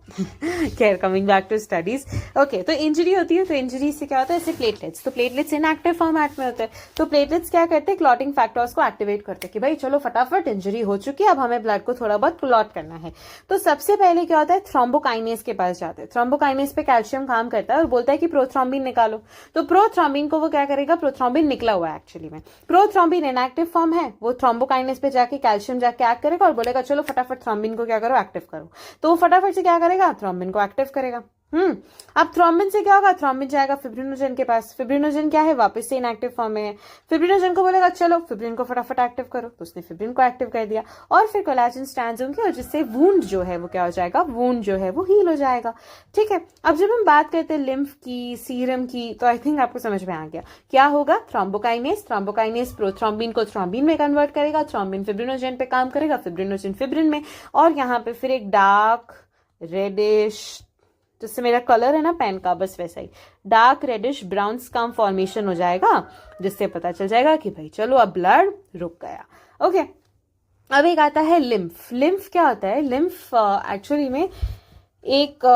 खैर, coming back to studies, okay. तो इंजरी होती है, तो इंजरी से क्या होता है, ऐसे प्लेटलेट्स, तो प्लेटलेट्स इनएक्टिव फॉर्मेट में होते हैं। तो प्लेटलेट्स क्या करते हैं, क्लॉटिंग फैक्टर्स को एक्टिवेट करते हैं कि भाई चलो फटाफट इंजरी हो चुकी है, अब हमें ब्लड को थोड़ा बहुत क्लॉट करना है। तो सबसे पहले क्या होता है, थ्रोम्बोकाइनेज के पास जाते हैं। थ्रोम्बोकाइनेज पे कैल्शियम काम करता है और बोलता है कि प्रोथ्रोम्बिन निकालो। तो प्रोथ्रोम्बिन को वो क्या करेगा, प्रोथ्रोम्बिन निकला हुआ है एक्चुअली में, प्रोथ्रोम्बिन इनएक्टिव फॉर्म है, वो थ्रोम्बोकाइनेज पे जाके कैल्शियम जाके एक्ट करेगा और बोलेगा चलो फटाफट थ्रोम्बिन को क्या करो, एक्टिव करो। तो वो फटाफट से क्या करेगा, थ्रोम्बिन को एक्टिव करेगा। अब थ्रोम्बिन से क्या होगा, थ्रोम्बिन जाएगा फिब्रिनोजन के पास। फिब्रिनोजन क्या है, वापस से इनएक्टिव फॉर्म में है। फिब्रिनोजन को बोलेगा चलो फिब्रिन को फटाफट एक्टिव करो, तो उसने फिब्रिन को एक्टिव कर दिया और फिर कोलेजन स्ट्रैंड्स होंगे और जिससे वुंड जो है वो क्या हो जाएगा, वुंड जो है वो हील हो जाएगा, ठीक है। अब जब हम बात करते हैं लिम्फ की, सीरम की, तो आई थिंक आपको समझ में आ गया क्या होगा। थ्रोम्बोकाइनेज प्रोथ्रोम्बिन को थ्रोम्बिन में कन्वर्ट करेगा, थ्रोम्बिन फिब्रिनोजन पे काम करेगा, फिब्रिनोजन फिब्रिन में, और यहाँ पे फिर एक डार्क रेडिश, जिससे मेरा कलर है ना पेन का, बस वैसा ही dark reddish brown scum formation हो जाएगा, जिससे पता चल जाएगा कि भाई चलो अब ब्लड रुक गया, ओके। अब एक आता है लिम्फ। लिम्फ क्या होता है, लिम्फ एक्चुअली में एक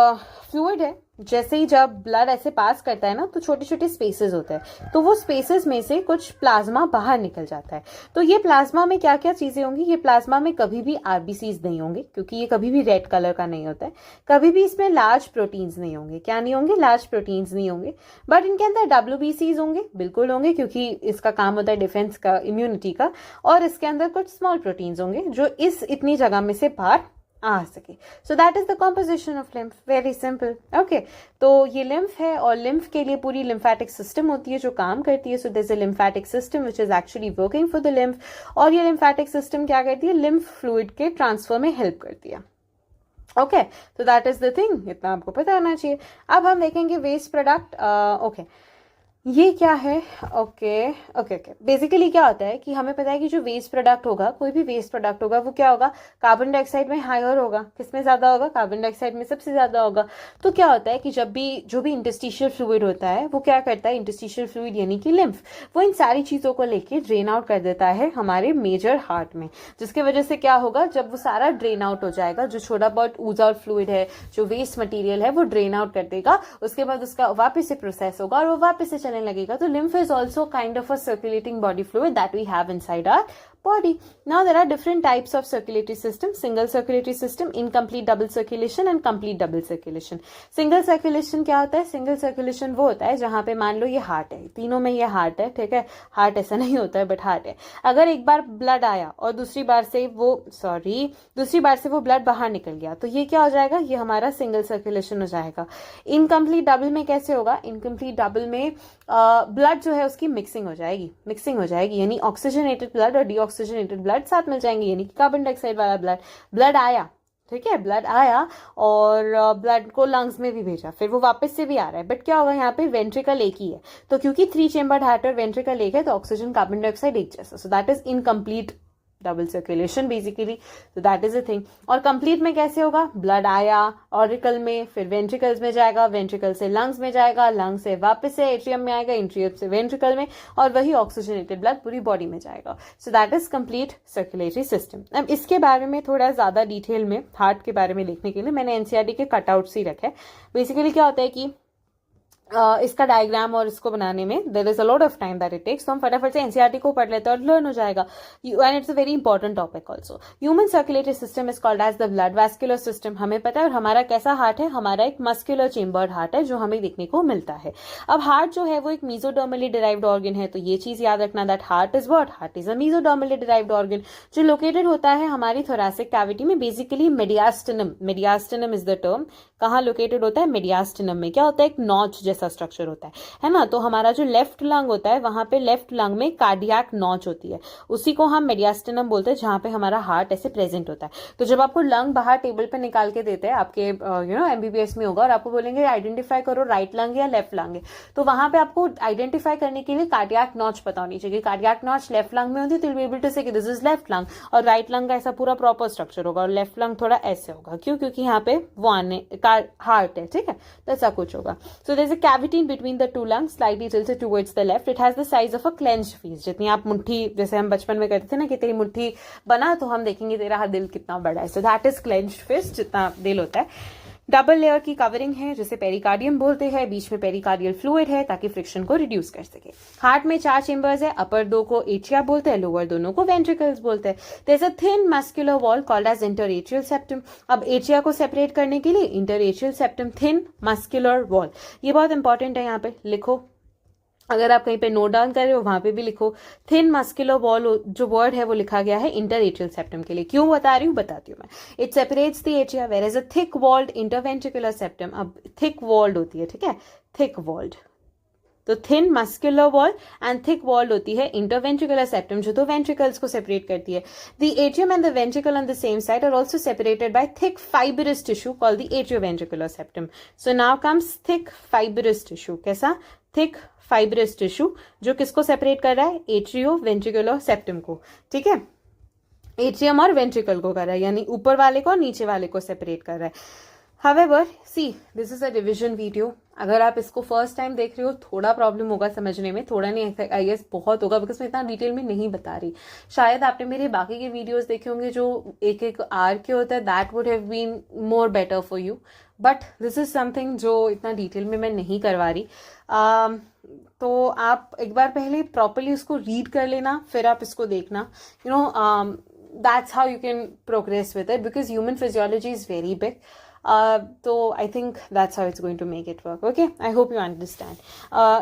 फ्लूइड है। जैसे ही जब ब्लड ऐसे पास करता है ना तो छोटे छोटे स्पेसेस होते हैं, तो वो स्पेसेस में से कुछ प्लाज्मा बाहर निकल जाता है। तो ये प्लाज्मा में क्या क्या चीजें होंगी, ये प्लाज्मा में कभी भी आरबीसीज नहीं होंगे क्योंकि ये कभी भी रेड कलर का नहीं होता है। कभी भी इसमें लार्ज प्रोटीन्स नहीं होंगे, क्या नहीं होंगे, लार्ज प्रोटीन्स नहीं होंगे। बट इनके अंदर डब्ल्यूबीसीज होंगे, बिल्कुल होंगे, क्योंकि इसका काम होता है डिफेंस का, इम्यूनिटी का। और इसके अंदर कुछ स्मॉल प्रोटीन्स होंगे जो इस इतनी जगह में से बाहर आ सके. सो that is the composition of lymph. Very simple. Okay, तो ये लिम्फ है और लिम्फ के लिए पूरी लिम्फेटिक सिस्टम होती है जो काम करती है. So this a lymphatic system which is actually working for the lymph. और ये लिम्फेटिक सिस्टम क्या करती है? लिम्फ फ्लूइड के ट्रांसफर में हेल्प करती है. ओके, तो दैट इज द थिंग. इतना आपको पता होना चाहिए. अब हम देखेंगे वेस्ट प्रोडक्ट. ओके, ये क्या है? Okay okay okay. बेसिकली क्या होता है कि हमें पता है कि जो वेस्ट प्रोडक्ट होगा, कोई भी वेस्ट प्रोडक्ट होगा, वो क्या होगा? कार्बन डाइऑक्साइड में हायर होगा. किसमें ज्यादा होगा? कार्बन डाइऑक्साइड में सबसे ज्यादा होगा. तो क्या होता है कि जब भी जो भी इंटरस्टिशियल फ्लूइड होता है वो क्या करता है? इंटरस्टिशियल फ्लूइड यानी कि लिम्फ, वो इन सारी चीजों को लेके ड्रेन आउट कर देता है हमारे मेजर हार्ट में. जिसकी वजह से क्या होगा? जब वो सारा ड्रेन आउट हो जाएगा, जो छोटा बहुत ऊज आउट फ्लूइड है, जो वेस्ट मटीरियल है, वो ड्रेन आउट कर देगा. उसके बाद उसका वापस से प्रोसेस होगा और वो वापस से लगेगा. तो lymph is also kind of a circulating body fluid that we have inside our body. Now there are different types of circulatory system: single circulatory system, incomplete double circulation and complete double circulation. Single circulation क्या होता है? Single circulation वो होता है जहां पे मान लो ये हार्ट है, तीनों में ये हार्ट है, ठीक है? हार्ट ऐसा नहीं होता है बट हार्ट है. अगर एक बार ब्लड आया और दूसरी बार से वो ब्लड बाहर निकल गया, तो ये क्या हो जाएगा? ये हमारा सिंगल सर्कुलेशन हो जाएगा. इनकम्प्लीट डबल में कैसे होगा? इनकम्प्लीट डबल में ब्लड जो है उसकी मिक्सिंग हो जाएगी, यानी ऑक्सीजनेटेड ब्लड और डीऑक्सीजनेटेड ब्लड साथ मिल जाएंगे, यानी कि कार्बन डाइऑक्साइड वाला ब्लड आया, ठीक है? ब्लड आया और ब्लड को लंग्स में भी भेजा, फिर वो वापस से भी आ रहा है. बट क्या होगा? यहाँ पे वेंट्रिकल एक ही है, तो क्योंकि 3 चेम्बर्ड हार्ट और वेंट्रिकल एक है, तो ऑक्सीजन कार्बन डाइऑक्साइड एक जैसा. सो that is incomplete double circulation basically. तो दैट इज अ थिंग. और कंप्लीट में कैसे होगा? ब्लड आया ऑरिकल में, फिर वेंट्रिकल्स में जाएगा, वेंट्रिकल से लंग्स में जाएगा, लंग्स से वापस से एट्रियम में आएगा, एट्रियम से वेंट्रिकल में, और वही ऑक्सीजनेटेड ब्लड पूरी बॉडी में जाएगा. सो that is complete circulatory system. अब इसके बारे में थोड़ा ज्यादा डिटेल में हार्ट के बारे में लिखने के लिए मैंने एनसीईआरटी के कटआउट्स ही रखे. बेसिकली क्या होता है कि इसका डायग्राम और इसको बनाने में there is a lot of time that it takes. तो हम फटाफट से एनसीईआरटी को पढ़ लेते हैं और लर्न हो जाएगा. And it's a very important topic also. Human circulatory system is called as the blood vascular system. हमें पता है. और हमारा कैसा हार्ट है? हमारा एक मस्कुलर चेम्बर्ड हार्ट है जो हमें देखने को मिलता है. अब हार्ट जो है वो एक मीजोडर्मली डिराइव्ड ऑर्गन है. तो ये चीज याद रखना that heart is what? Heart is a mesodermally derived organ जो लोकेटेड होता है हमारी थोरैसिक कैविटी में, basically mediastinum. Mediastinum is the term. कहाँ लोकेटेड होता है? मेडियास्टिनम में. क्या होता है? एक नॉच जैसा स्ट्रक्चर होता है ना? तो हमारा जो लेफ्ट लंग होता है, वहां पे लेफ्ट लंग में कार्डियक नॉच होती है, उसी को हम मेडियास्टिनम बोलते हैं, जहां पे हमारा हार्ट ऐसे प्रेजेंट होता है. तो जब आपको लंग बाहर टेबल पे निकाल के देते हैं, आपके एमबीबीएस में होगा और आपको बोलेंगे आइडेंटिफाई करो राइट लंग या लेफ्ट लंग है, तो वहां पे आपको आइडेंटिफाई करने के लिए कार्डियक नॉच पता होनी चाहिए. कार्डियक नॉच लेफ्ट लंग में होती है, तो you will be able to say कि दिस इज लेफ्ट लंग. और राइट लंग का ऐसा पूरा प्रॉपर स्ट्रक्चर होगा और लेफ्ट लंग थोड़ा ऐसे होगा. क्यों? क्योंकि यहाँ पे वो हार्ट है, ठीक है? तो ऐसा कुछ होगा. So there is a cavity in between the two lungs, slightly tilted towards the left. It has the size of a clenched fist. जितनी आप मुट्ठी, जैसे हम बचपन में कहते थे ना कि तेरी मुट्ठी बना, तो हम देखेंगे तेरा दिल कितना बड़ा है. So that is clenched fist, जितना दिल होता है. डबल लेयर की कवरिंग है जिसे पेरिकार्डियम बोलते हैं. बीच में पेरिकार्डियल फ्लूइड है ताकि फ्रिक्शन को रिड्यूस कर सके. हार्ट में 4 चेंबर्स है. अपर 2 को एट्रिया बोलते हैं, लोअर दोनों को वेंट्रिकल्स बोलते हैं. There is a thin muscular wall called as interatrial septum. अब एट्रिया को सेपरेट करने के लिए interatrial septum, thin muscular wall. ये बहुत इंपॉर्टेंट है, यहाँ पे लिखो. अगर आप कहीं पे नोट डाउन कर रहे हो वहां पे भी लिखो. थिन मस्कुलर वॉल जो वर्ड है वो लिखा गया है इंटरएट्रियल सेप्टम के लिए. क्यों बता रही हूँ? बताती हूँ मैं. It separates the atria where is a thick walled interventricular septum. अब थिक वॉल्ड होती है, ठीक है? Thick walled. तो thin muscular wall and thick walled होती है इंटरवेंट्रिकुलर सेप्टम, जो दो वेंट्रिकल्स को सेपरेट करती है. The atrium and the ventricle on the same side are also separated by thick fibrous tissue called the atrioventricular septum. So now comes thick fibrous tissue. कैसा? Thick fibrous tissue जो किसको separate कर रहा है? Atrio ventricular septum को, ठीक है? Atrium और वेंट्रिकल को कर रहा है, यानी ऊपर वाले को और नीचे वाले को सेपरेट कर रहा है. However, see, this is a revision video. अगर आप इसको फर्स्ट टाइम देख रहे हो, थोड़ा प्रॉब्लम होगा समझने में, थोड़ा नहीं आई गेस बहुत होगा, बिकॉज मैं इतना डिटेल में नहीं बता रही. शायद आपने मेरे बाकी के वीडियोस देखे होंगे जो एक आर के होता है, that would have been more better for you. But this is something जो इतना डिटेल में मैं नहीं करवा रही. तो आप एक बार पहले प्रॉपरली उसको रीड कर लेना, फिर आप इसको देखना. That's how you can progress with it, because human physiology is very big. तो I think that's how it's going to make it work. Okay, I hope you understand.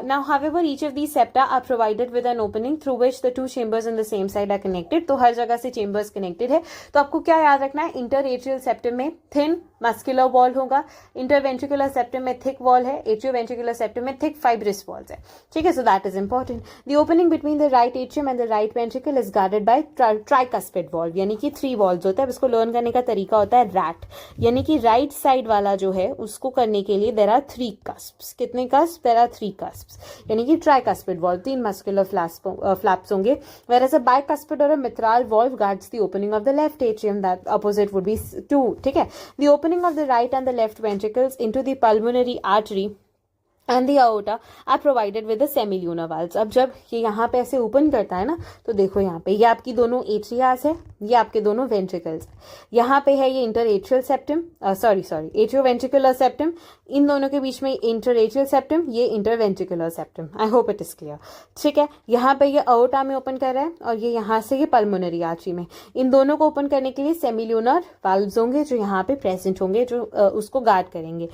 Now however each of these septa are provided with an opening through which the two chambers in the same side are connected. तो हर जगह से chambers connected है. तो आपको क्या याद रखना है, इंटर एट्रियल सेप्टम में थिन मस्कुलर वॉल होगा, इंटरवेंट्रिकुलर सेप्टम में थिक वॉल है, एट्रियोवेंट्रिकुलर सेप्टम में थिक फाइब्रस वॉल्स है. ठीक है, so that is important. The opening between the right atrium and the right ventricle is guarded by tricuspid valve, यानी कि 3 valves होता है. इसको लर्न करने का तरीका होता है रैट, यानी कि राइट साइड वाला जो है उसको करने के लिए देयर आर 3 कस्प्स. कितने कस्प? देयर आर 3 कस्प्स, यानी कि ट्राइकस्पिड वॉल्व, 3 मस्कुलर फ्लैप्स होंगे. whereas a bicuspid or a mitral valve guards the opening of the left atrium, that opposite would be 2. ठीक है, the opening of the right and the left ventricles into the pulmonary artery and the aorta are provided with the semilunar valves. अब जब ये यहाँ पे ऐसे open करता है ना, तो देखो यहाँ पे ये आपकी दोनों एट्रियास है, ये आपके दोनों वेंट्रिकल्स. यहाँ पे है ये inter atrial septum, atrio ventricular septum. इन दोनों के बीच में इंटर एट्रियल सेप्टम, ये inter ventricular septum. I hope it is clear. ठीक है, यहाँ पे ये अओर्टा में ओपन कर रहा है और ये यहाँ से ये पल्मोनरी आर्टरी में. इन दोनों को ओपन करने के लिए सेमिल्यूनर वाल्व्स होंगे जो यहाँ पे प्रेजेंट होंगे, जो उसको गार्ड करेंगे.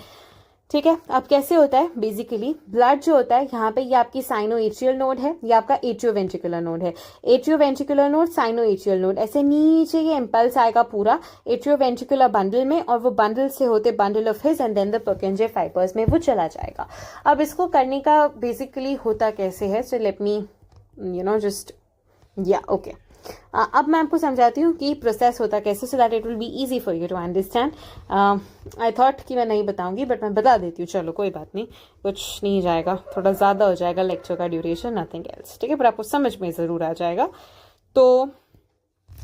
ठीक है, अब कैसे होता है, बेसिकली ब्लड जो होता है यहाँ पे, ये आपकी साइनो एट्रियल नोड है, ये आपका एट्रियो वेंट्रिकुलर नोड है. Atrio ventricular node, cyano atrial node, ऐसे नीचे ये इम्पल्स आएगा पूरा एट्रियो वेंट्रिकुलर बंडल में, और वो बंडल से होते bundle of His and then the Purkinje fibres में वो चला जाएगा. अब इसको करने का बेसिकली होता कैसे है, so let me just okay. अब मैं आपको समझाती हूँ कि प्रोसेस होता कैसे, so that it will be easy for you to understand. I thought कि मैं नहीं बताऊंगी, बट मैं बता देती हूँ. चलो कोई बात नहीं, कुछ नहीं जाएगा, थोड़ा ज़्यादा हो जाएगा लेक्चर का ड्यूरेशन, नथिंग एल्स. ठीक है, पर आपको समझ में ज़रूर आ जाएगा. तो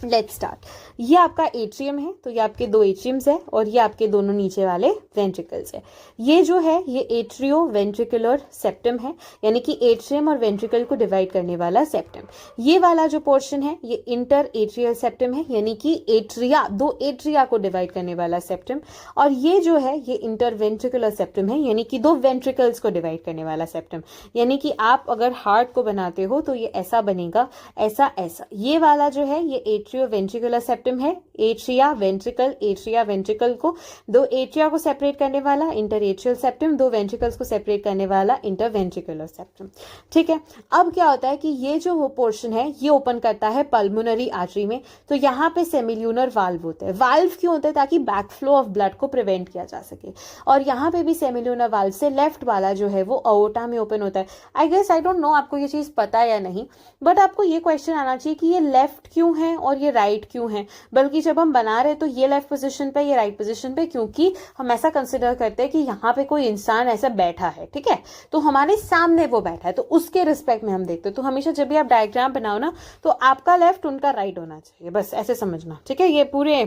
लेट्स स्टार्ट. ये आपका एट्रियम है, तो ये आपके 2 एट्रियम्स है और ये आपके दोनों नीचे वाले वेंट्रिकल्स है. ये जो है ये एट्रियो वेंट्रिकुलर सेप्टम है, यानी कि एट्रियम और वेंट्रिकल को डिवाइड करने वाला सेप्टम. ये वाला जो पोर्शन है ये इंटर एट्रियल सेप्टम है, यानी कि एट्रिया, 2 एट्रिया को डिवाइड करने वाला सेप्टम. और ये जो है ये इंटर वेंट्रिकुलर सेप्टम है, यानी कि 2 वेंट्रिकल्स को डिवाइड करने वाला सेप्टम. यानी कि आप अगर हार्ट को बनाते हो तो ये ऐसा बनेगा, ऐसा ऐसा. ये वाला जो है ये एट्रियो वेंट्रिकुलर सेप्टम है, एट्रिया वेंट्रिकल को, 2 एट्रिया को सेपरेट करने वाला इंटर एट्रियल सेप्टम, 2 वेंट्रिकल्स को सेपरेट करने वाला इंटर वेंट्रिकुलर सेप्टम. ठीक है, अब क्या होता है कि ये जो वो पोर्शन है ये ओपन करता है पल्मोनरी आर्टरी में. तो यहाँ पे सेमिल्यूनर वाल्व होते हैं. वाल्व क्यों होते हैं? ताकि बैक फ्लो ऑफ ब्लड को प्रिवेंट किया जा सके. और यहाँ पे भी सेमिल्यूनर वाल्व से लेफ्ट वाला जो है वो अओर्टा में ओपन होता है. I guess I don't know आपको ये चीज पता है या नहीं, बट आपको ये क्वेश्चन आना चाहिए कि ये लेफ्ट क्यों है और ये राइट क्यों है. बल्कि जब हम बना रहे तो ये लेफ्ट पोजीशन पे, ये राइट पोजीशन पे, क्योंकि हम ऐसा कंसिडर करते हैं कि यहाँ पे कोई इंसान ऐसा बैठा है. ठीक है, तो हमारे सामने वो बैठा है, तो उसके रिस्पेक्ट में हम देखते हैं. तो हमेशा जब भी आप डायग्राम बनाओ ना, तो आपका लेफ्ट उनका राइट होना चाहिए, बस ऐसे समझना. ठीक है, ये पूरे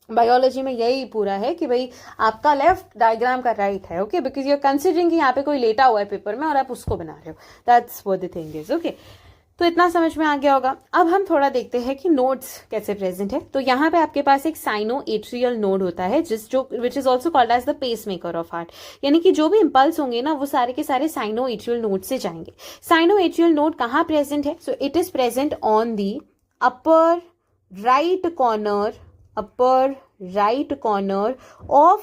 बायोलॉजी में यही पूरा है कि भाई आपका लेफ्ट डायग्राम का राइट है. Okay, because you are considering कि यहाँ पे कोई लेटा हुआ है पेपर में और आप उसको बना रहे हो. That's what the thing is. Okay, तो इतना समझ में आ गया होगा. अब हम थोड़ा देखते हैं कि नोड्स कैसे प्रेजेंट है. तो यहाँ पे आपके पास एक साइनो एट्रियल नोड होता है, which is also called as the pacemaker of heart. यानी कि जो भी इंपल्स होंगे ना वो सारे के सारे साइनो एट्रियल नोड से जाएंगे. साइनो एट्रियल नोड कहाँ प्रेजेंट है? So it is present on the upper right corner of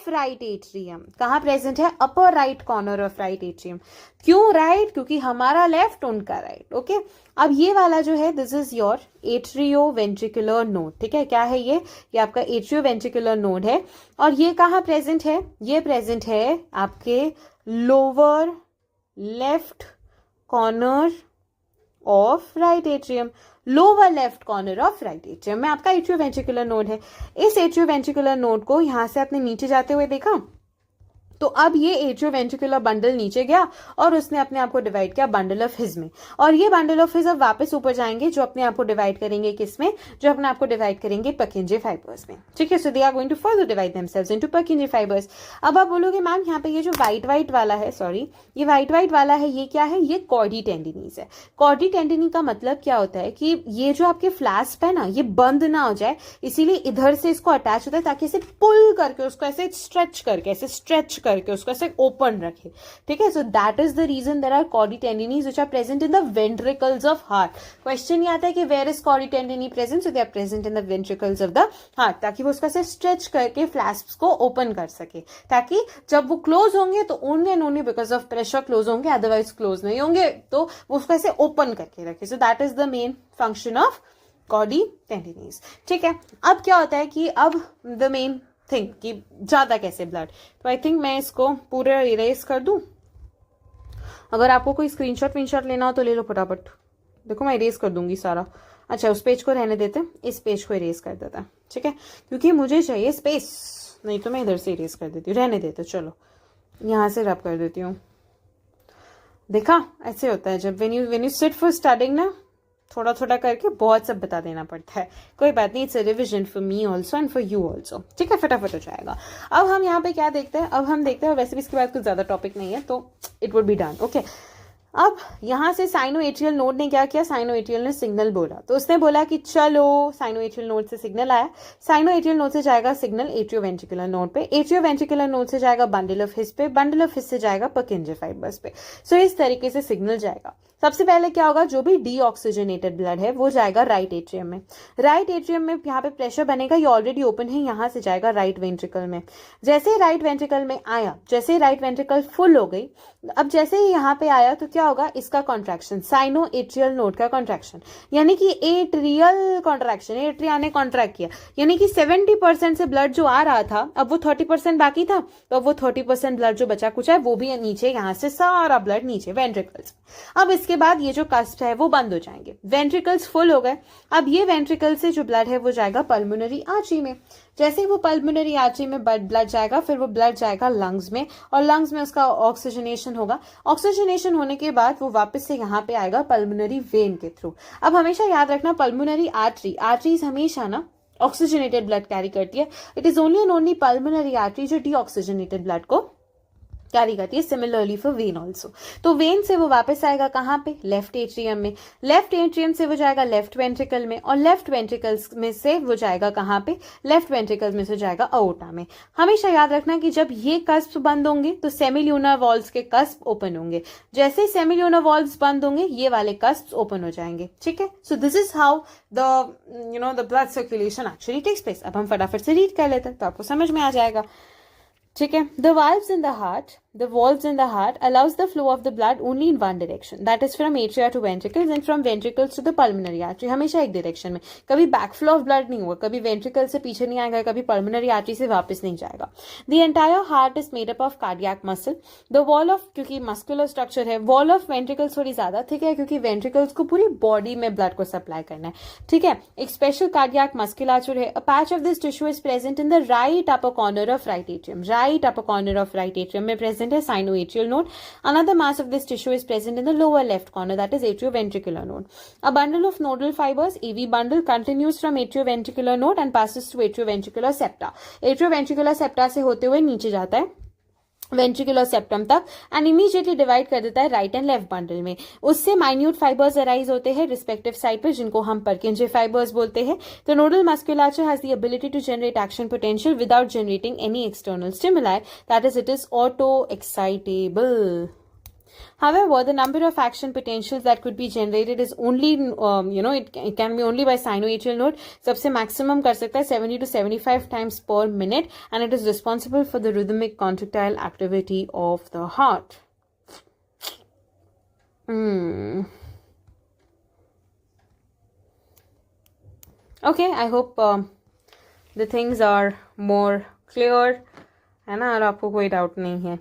right atrium. कहाँ प्रेजेंट है? Upper right corner of right atrium. क्यों राइट? क्योंकि हमारा लेफ्ट उनका राइट. ओके, अब ये वाला जो है this is your atrio ventricular node. ठीक है, क्या है ये आपका एट्रियो वेंट्रिकुलर नोड है. और ये कहाँ प्रेजेंट है? ये प्रेजेंट है आपके lower left corner of right atrium. Lower left corner of right atrium में आपका एट्रियो वेंट्रिकुलर नोड है. इस एट्रियो वेंट्रिकुलर नोड को यहां से आपने नीचे जाते हुए देखा, तो अब ये एट्रियो वेंट्रिकुलर बंडल नीचे गया और उसने अपने आप को डिवाइड किया बंडल ऑफ हिज में. और ये बंडल ऑफ हिज अब वापस ऊपर जाएंगे, जो अपने आप को डिवाइड करेंगे किसमें? जो अपने आप को डिवाइड करेंगे पर्किंजे फाइबर्स में. ठीक है, so they are going to further divide themselves into Purkinje fibres. अब आप बोलोगे मैम यहाँ पे ये जो व्हाइट वाला है, ये व्हाइट वाला है, ये क्या है? ये कॉर्डी टेंडिनीज है. कॉर्डी टेंडिनी का मतलब क्या होता है कि ये जो आपके फ्लैस्प है ना, ये बंद ना हो जाए, इसीलिए इधर से इसको अटैच होता है ताकि इसे पुल करके उसको ऐसे स्ट्रेच करके उसको ऐसे ओपन रखे, ठीक है। So that is the reason there are कॉडी tendineae which are present in the ventricles of heart. Question ये आता है कि वेयर इज कॉडी tendineae present, so they are present in the ventricles of the heart, ताकि वो उसका ऐसे स्ट्रेच करके फ्लैप्स को ओपन कर सके, ताकि जब वो क्लोज होंगे तो only and only because of pressure close होंगे, अदरवाइज क्लोज नहीं होंगे, तो वो उसको ऐसे ओपन करके रखे। So that is the main function of कॉडी टेंडिनीज, ठीक है। अब क्या होता है कि अब द मेन थिंग कि ज्यादा कैसे ब्लड, तो आई थिंक मैं इसको पूरा इरेज कर दूं। अगर आपको कोई स्क्रीनशॉट विनशॉट लेना हो तो ले लो फटाफट, देखो मैं इरेज कर दूंगी सारा। अच्छा उस पेज को रहने देते, इस पेज को इरेज कर देता, ठीक है, क्योंकि मुझे चाहिए स्पेस, नहीं तो मैं इधर से इरेज कर देती हूँ, रहने देते। चलो यहां से रब कर देती हूँ। देखा ऐसे होता है जब when you sit for studying ना, थोड़ा थोड़ा करके बहुत सब बता देना पड़ता है। कोई बात नहीं, it's a revision for me also and for you also, ठीक है, फटाफट हो जाएगा। अब हम यहाँ पे क्या देखते हैं, अब हम देखते हैं, और वैसे भी इसके बाद कुछ ज्यादा टॉपिक नहीं है तो it would be done, okay. अब यहाँ से साइनोएट्रियल नोड ने क्या किया, साइनोएट्रियल ने सिग्नल बोला, तो उसने बोला कि चलो साइनोएट्रियल नोड से सिग्नल आया, साइनोएट्रियल नोड से जाएगा सिग्नल एट्रियोवेंट्रिकुलर नोड पे, एट्रियोवेंट्रिकुलर नोड से जाएगा बंडल ऑफ हिस पे, बंडल ऑफ हिस से जाएगा पकिंजे फाइबर्स पे। सो इस तरीके से सिग्नल जाएगा। सबसे पहले क्या होगा, जो भी डीऑक्सीजनेटेड ब्लड है वो जाएगा राइट एट्रियम में, राइट एट्रियम में यहाँ पे प्रेशर बनेगा, ये ऑलरेडी ओपन है, यहाँ से जाएगा राइट वेंट्रिकल में। जैसे ही राइट वेंट्रिकल में आया, जैसे ही राइट वेंट्रिकल फुल हो गई, अब जैसे ही यहाँ पे आया तो क्या होगा, इसका कॉन्ट्रैक्शन, साइनो एट्रियल नोड का कॉन्ट्रैक्शन, यानी कि एट्रियल कॉन्ट्रैक्शन, एट्रिया ने कॉन्ट्रैक्ट किया, यानी कि 70% से ब्लड जो आ रहा था अब वो 30% बाकी था, तो अब वो 30% ब्लड जो बचा कुछ है वो भी नीचे, यहाँ से सारा ब्लड नीचे वेंट्रिकल्स। अब इसके बाद ये जो कस्प है वो बंद हो जाएंगे, वेंट्रिकल्स फुल हो गए। अब ये वेंट्रिकल से जो ब्लड है वो जाएगा पल्मोनरी आर्टरी में, जैसे ही वो पल्मोनरी आर्टरी में ब्लड जाएगा, फिर वो ब्लड जाएगा लंग्स में, और लंग्स में उसका ऑक्सीजनेशन होगा, ऑक्सीजनेशन होने के बाद वो वापस से यहाँ पे आएगा पल्मोनरी वेन के थ्रू। अब हमेशा याद रखना, पल्मोनरी आर्टरी, आर्टरीज हमेशा ना ऑक्सीजनेटेड ब्लड कैरी करती है, it is only and only pulmonary artery जो डीऑक्सीजनेटेड ब्लड को कैरी करती है, सिमिलरली फॉर वेन ऑल्सो। तो वेन से वो वापस आएगा कहाँ पे, लेफ्ट एट्रियम में, लेफ्ट एट्रियम से वो जाएगा लेफ्ट वेंट्रिकल में, और लेफ्ट वेंट्रिकल्स में से वो जाएगा कहाँ पे, लेफ्ट वेंट्रिकल में से जाएगा अओर्टा में। हमेशा याद रखना कि जब ये कस्प बंद होंगे तो सेमिल्यूनर वॉल्व्स के कस्प ओपन होंगे, जैसे सेमिल्यूनर वॉल्व्स बंद होंगे ये वाले कस्प ओपन हो जाएंगे, ठीक है। So this is how the blood circulation actually takes place. अब हम फटाफट से रीड कर लेते हैं तो आपको समझ में आ जाएगा, ठीक है। The valves in the heart allows the flow of the blood only in one direction, that is from atria to ventricles and from ventricles to the pulmonary artery, हमेशा एक डायरेक्शन में, कभी बैक फ्लो ऑफ ब्लड नहीं होगा, कभी ventricle से पीछे नहीं आएगा, कभी पल्मोनरी आर्टरी से वापस नहीं जाएगा। The entire heart is made up of cardiac muscle, the wall of, क्योंकि मस्कुलर स्ट्रक्चर है, वॉल ऑफ वेंट्रिकल्स थोड़ी ज्यादा थिक है क्योंकि वेंट्रिकल्स को पूरी बॉडी में ब्लड को सप्लाई करना है, ठीक है। एक स्पेशल कार्डियक मस्कुलाचर है, a patch of this tissue is present in the right upper corner of right atrium, right upper corner of right atrium में present है sinoatrial node. Another mass of this tissue is present in the lower left corner, that is atrioventricular node. A bundle of nodal fibers, AV bundle, continues from atrioventricular node and passes through atrioventricular septa. Atrioventricular septa से होते हुए नीचे जाता है ventricular septum तक and immediately divide कर देता है राइट एंड लेफ्ट बंडल में। उससे माइन्यूट फाइबर्स अराइज होते हैं रिस्पेक्टिव साइड पर, जिनको हम परकिंजे फाइबर्स बोलते हैं। तो nodal musculature has the ability to generate action potential without generating any external stimuli, that is it is auto excitable. However, the number of action potentials that could be generated is only, it can be only by sinoatrial node. सबसे maximum कर सकता है 70 to 75 times per minute, and it is responsible for the rhythmic contractile activity of the heart. Okay, I hope the things are more clear, है ना, और आपको कोई doubt नहीं है।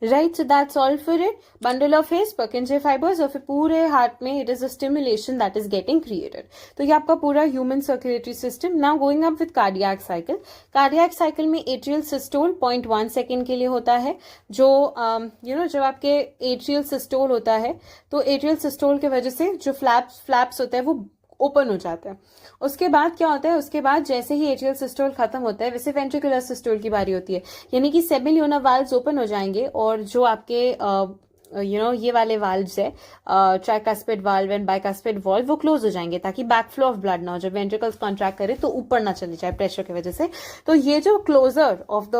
Right, so that's all for it. Bundle of his Purkinje fibers, और फिर पूरे हार्ट में it is a stimulation that is getting created. तो ये आपका पूरा human circulatory system. Now going up with cardiac cycle. Cardiac cycle में atrial systole 0.1 second के लिए होता है, जो जब आपके atrial systole होता है तो atrial systole के वजह से जो flaps होता है वो ओपन हो जाता है। उसके बाद क्या होता है, उसके बाद जैसे ही एट्रियल सिस्टोल खत्म होता है वैसे वेंट्रिकुलर सिस्टोल की बारी होती है, यानी कि सेमिल्यूनर वाल्व्स ओपन हो जाएंगे और जो आपके ये वाले वाल्व्स है, tricuspid valve and bicuspid valve, वो क्लोज हो जाएंगे ताकि बैकफ्लो ऑफ ब्लड ना हो, जब वेंट्रिकल्स कॉन्ट्रैक्ट करे तो ऊपर ना चले जाए प्रेशर की वजह से। तो ये जो closure of the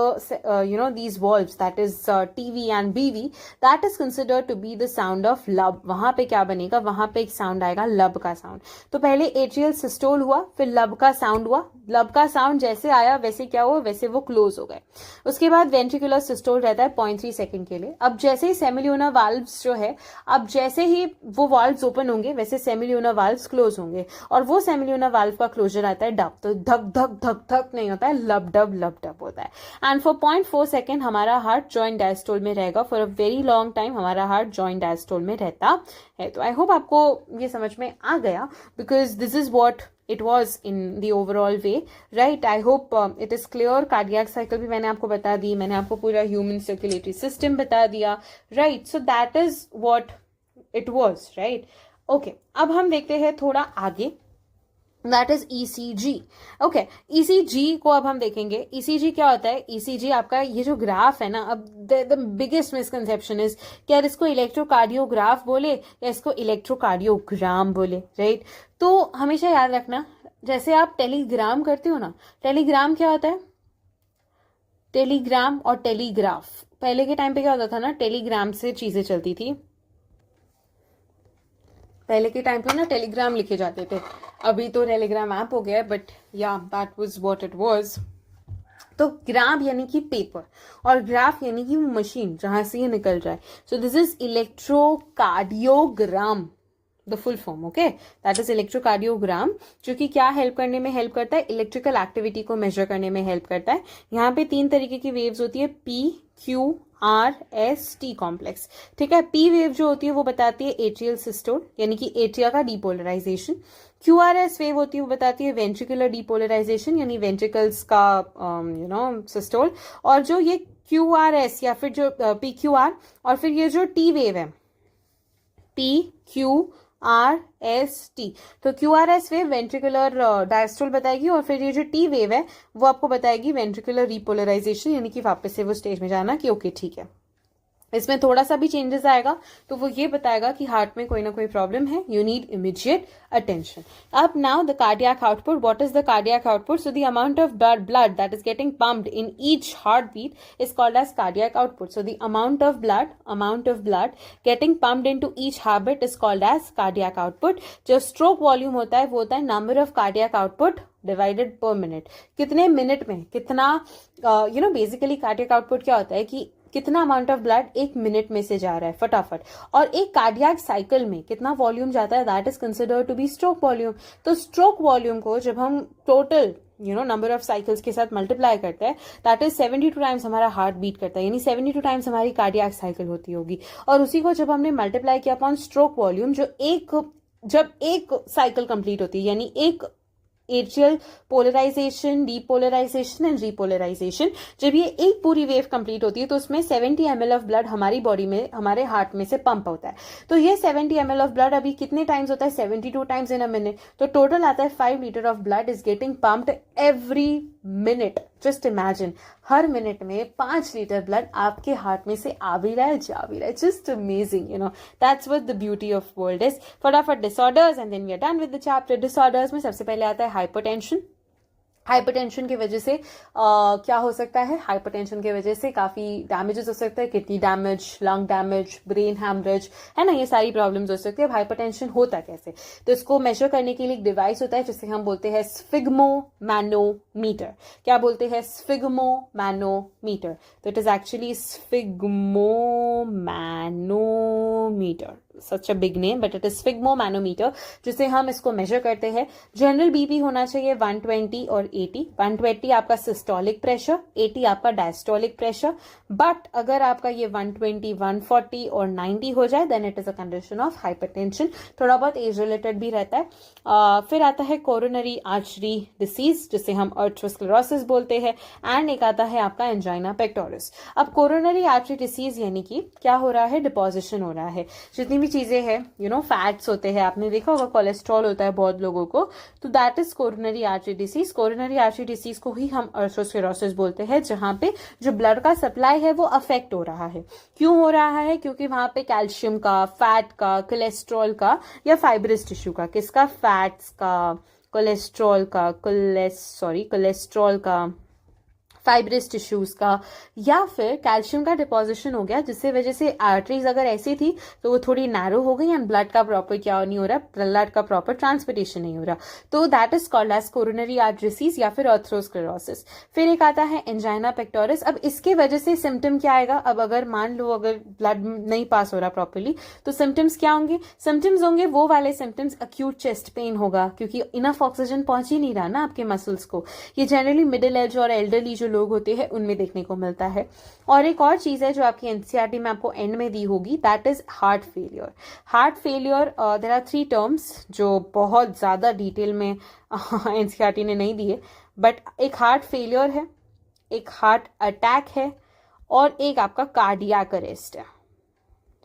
these valves, that is TV and BV, that is considered to be the sound of lub. वहां पे क्या बनेगा, वहां पे एक साउंड आएगा लब का साउंड। तो पहले एट्रियल सिस्टोल हुआ, फिर लब का साउंड हुआ, लब का साउंड जैसे आया वैसे क्या हुआ, वैसे वो क्लोज हो गए। उसके बाद वेंट्रिकुलर सिस्टोल रहता है 0.3 सेकंड के लिए। अब जैसे ही सेमिल्यूनर वाल्व्स जो है, अब जैसे ही वो वाल्व्स ओपन होंगे वैसे सेमिल्यूनर वाल्व्स क्लोज होंगे, और वो सेमिल्यूनर वाल्व का क्लोजर आता है डब। तो धक धक धक धक नहीं होता है, लब डब होता है। एंड फॉर 0.4 सेकंड हमारा हार्ट जॉइंट डायस्टोल में रहेगा। For a very long time हमारा हार्ट जॉइंट डायस्टोल में रहता है। तो आई होप आपको ये समझ में आ गया, because this is what it was in the overall way, right? I hope it is clear. Cardiac cycle भी मैंने आपको बता दी, मैंने आपको पूरा human circulatory system बता दिया, right? So that is what it was, right? Okay, अब हम देखते हैं थोड़ा आगे, that is ECG. Okay, ECG को अब हम देखेंगे। ECG क्या होता है? ECG आपका ये जो ग्राफ है ना, अब द बिगेस्ट मिसकंसेप्शन इज कि यार इसको इलेक्ट्रोकार्डियोग्राफ बोले या इसको इलेक्ट्रोकार्डियोग्राम बोले, राइट? तो हमेशा याद रखना, जैसे आप टेलीग्राम करते हो ना, टेलीग्राम क्या होता है? टेलीग्राम और टेलीग्राफ, पहले के टाइम पे क्या होता था ना, टेलीग्राम से चीजें चलती थी। पहले के टाइम पे ना टेलीग्राम लिखे जाते थे, अभी तो टेलीग्राम ऐप हो गया, बट या that was what it was. तो ग्राम यानी कि पेपर और ग्राफ यानी कि मशीन जहां से ये निकल रहा है। So this is electrocardiogram, the full form, okay, that is electrocardiogram, जो कि क्या हेल्प करने में हेल्प करता है, इलेक्ट्रिकल एक्टिविटी को मेजर करने में हेल्प करता है। यहाँ पे 3 तरीके की वेव्स होती है, PQRS-T कॉम्प्लेक्स, ठीक है। पी वेव जो होती है वो बताती है एट्रियल सिस्टोल, यानी कि एट्रिया का डीपोलराइजेशन। QRS वेव होती है वो बताती है वेंट्रिकुलर डीपोलराइजेशन, यानी वेंट्रिकल्स का सिस्टोल। और जो ये QRS या फिर जो PQR और फिर ये जो T वेव है, PQRS-T, तो QRS वेव वेंट्रिकुलर डायस्टोल बताएगी, और फिर ये जो T वेव है वो आपको बताएगी वेंट्रिकुलर रिपोलराइजेशन, यानी कि वापस से वो स्टेज में जाना कि ओके ठीक है। इसमें थोड़ा सा भी चेंजेस आएगा तो वो ये बताएगा कि हार्ट में कोई ना कोई प्रॉब्लम है, यू नीड इमीडिएट अटेंशन। अब now the cardiac output, what is the cardiac output? So the amount of blood that is getting pumped in each heartbeat is called as cardiac output. So the amount of blood getting pumped into each heartbeat is called as cardiac output. जो stroke volume होता है वो होता है number of cardiac output divided पर minute, कितने minute में कितना, बेसिकली कार्डियक आउटपुट क्या होता है कि कितना अमाउंट ऑफ ब्लड 1 मिनट में से जा रहा है फटाफट, और एक कार्डियक साइकिल में कितना वॉल्यूम जाता है, that is considered to be stroke volume. तो स्ट्रोक वॉल्यूम को जब हम टोटल नंबर ऑफ साइकिल्स के साथ मल्टीप्लाई करते हैं, दैट इज 72 टाइम्स हमारा हार्ट बीट करता है, यानी 72 टाइम्स हमारी कार्डियक साइकिल होती होगी। और उसी को जब हमने मल्टीप्लाई किया अपॉन स्ट्रोक वॉल्यूम, जब एक साइकिल कंप्लीट होती है, यानी एक atrial polarisation, depolarisation and repolarisation, जब ये एक पूरी वेव कंप्लीट होती है तो उसमें 70 ml ऑफ ब्लड हमारी बॉडी में, हमारे हार्ट में से पंप होता है। तो ये 70 ml ऑफ ब्लड अभी कितने टाइम्स होता है? 72 टाइम्स इन अ मिनट। तो टोटल आता है 5 litre of blood is getting pumped every minute. Just imagine, her minute में 5 लीटर ब्लड आपके हार्ट में से आ भी रहा है, जा भी रहा है। Just amazing, that's what the beauty of world is. फटाफट disorders and then we are done with the chapter. Disorders में सबसे पहले आता है हाइपरटेंशन। हाइपरटेंशन की वजह से क्या हो सकता है? हाइपरटेंशन की वजह से काफी डैमेजेस हो सकते हैं, kidney damage, lung damage, brain haemorrhage, है ना, ये सारी प्रॉब्लम्स हो सकती है। अब हाइपरटेंशन होता कैसे? तो इसको मेजर करने के लिए एक डिवाइस होता है जिसे हम बोलते हैं स्फिग्मोमैनोमीटर। क्या बोलते हैं? स्फिग्मोमैनोमीटर। तो it is actually sphygmomanometer, such a big name, but it is sphygmomanometer, जिसे हम इसको मेजर करते हैं। जनरल बीपी होना चाहिए 120 और 80। 120 आपका सिस्टोलिक प्रेशर, 80 आपका डायस्टोलिक प्रेशर। बट अगर आपका ये 120, 140 और 90 हो जाए then it is a condition of hypertension. थोड़ा बहुत एज रिलेटेड भी रहता है। फिर आता है कोरोनरी आर्टरी डिसीज, जिसे हम अर्थरोस्क्लेरोसिस बोलते हैं, एंड एक आता है आपका एंजाइना पेक्टोरिस। अब कोरोनरी आर्टरी डिसीज यानी कि क्या हो रहा है? डिपोजिशन हो रहा है। जितनी भी चीज़ें हैं, यू नो, फैट्स होते हैं, आपने देखा होगा कोलेस्ट्रॉल होता है बहुत लोगों को, तो that is coronary artery disease. Coronary artery disease को ही हम अर्थरोस्क्लेरोसिस बोलते हैं, जहाँ पे जो ब्लड का सप्लाई है वो अफेक्ट हो रहा है। क्यों हो रहा है? क्योंकि वहां पे कैल्शियम का, फैट का, कोलेस्ट्रॉल का या फाइब्रस टिश्यू का, किसका? फैट्स का, कोलेस्ट्रॉल का, कोलेस्ट्रॉल का, फाइब्रस टिश्यूज का, या फिर कैल्शियम का डिपोजिशन हो गया, जिससे वजह से आर्टरीज अगर ऐसी थी तो वो थोड़ी नैरो हो गई एंड ब्लड का प्रॉपर क्या नहीं हो रहा, ब्लड का प्रॉपर ट्रांसपोर्टेशन नहीं हो रहा, तो that is called as coronary artery disease या फिर अर्थरोस्क्लेरोसिस। फिर एक आता है एंजाइना पेक्टोरिस। अब इसके वजह से सिम्टम क्या आएगा? अब अगर मान लो अगर ब्लड नहीं पास हो रहा प्रॉपरली तो सिम्टम्स क्या होंगे? सिम्टम्स होंगे वो वाले सिम्टम्स, अक्यूट चेस्ट पेन होगा क्योंकि इनफ ऑक्सीजन पहुंच ही नहीं रहा ना आपके मसल्स को। ये जनरली मिडिल एज और एल्डरली जो लोग होते हैं उनमें देखने को मिलता है। और एक और चीज है जो आपकी एनसीईआरटी में आपको एंड में दी होगी, that is heart failure. Heart failure, there are 3 terms जो बहुत ज्यादा डिटेल में एनसीईआरटी ने नहीं दिए, बट एक हार्ट फेलियर है, एक हार्ट अटैक है और एक आपका कार्डियक अरेस्ट है।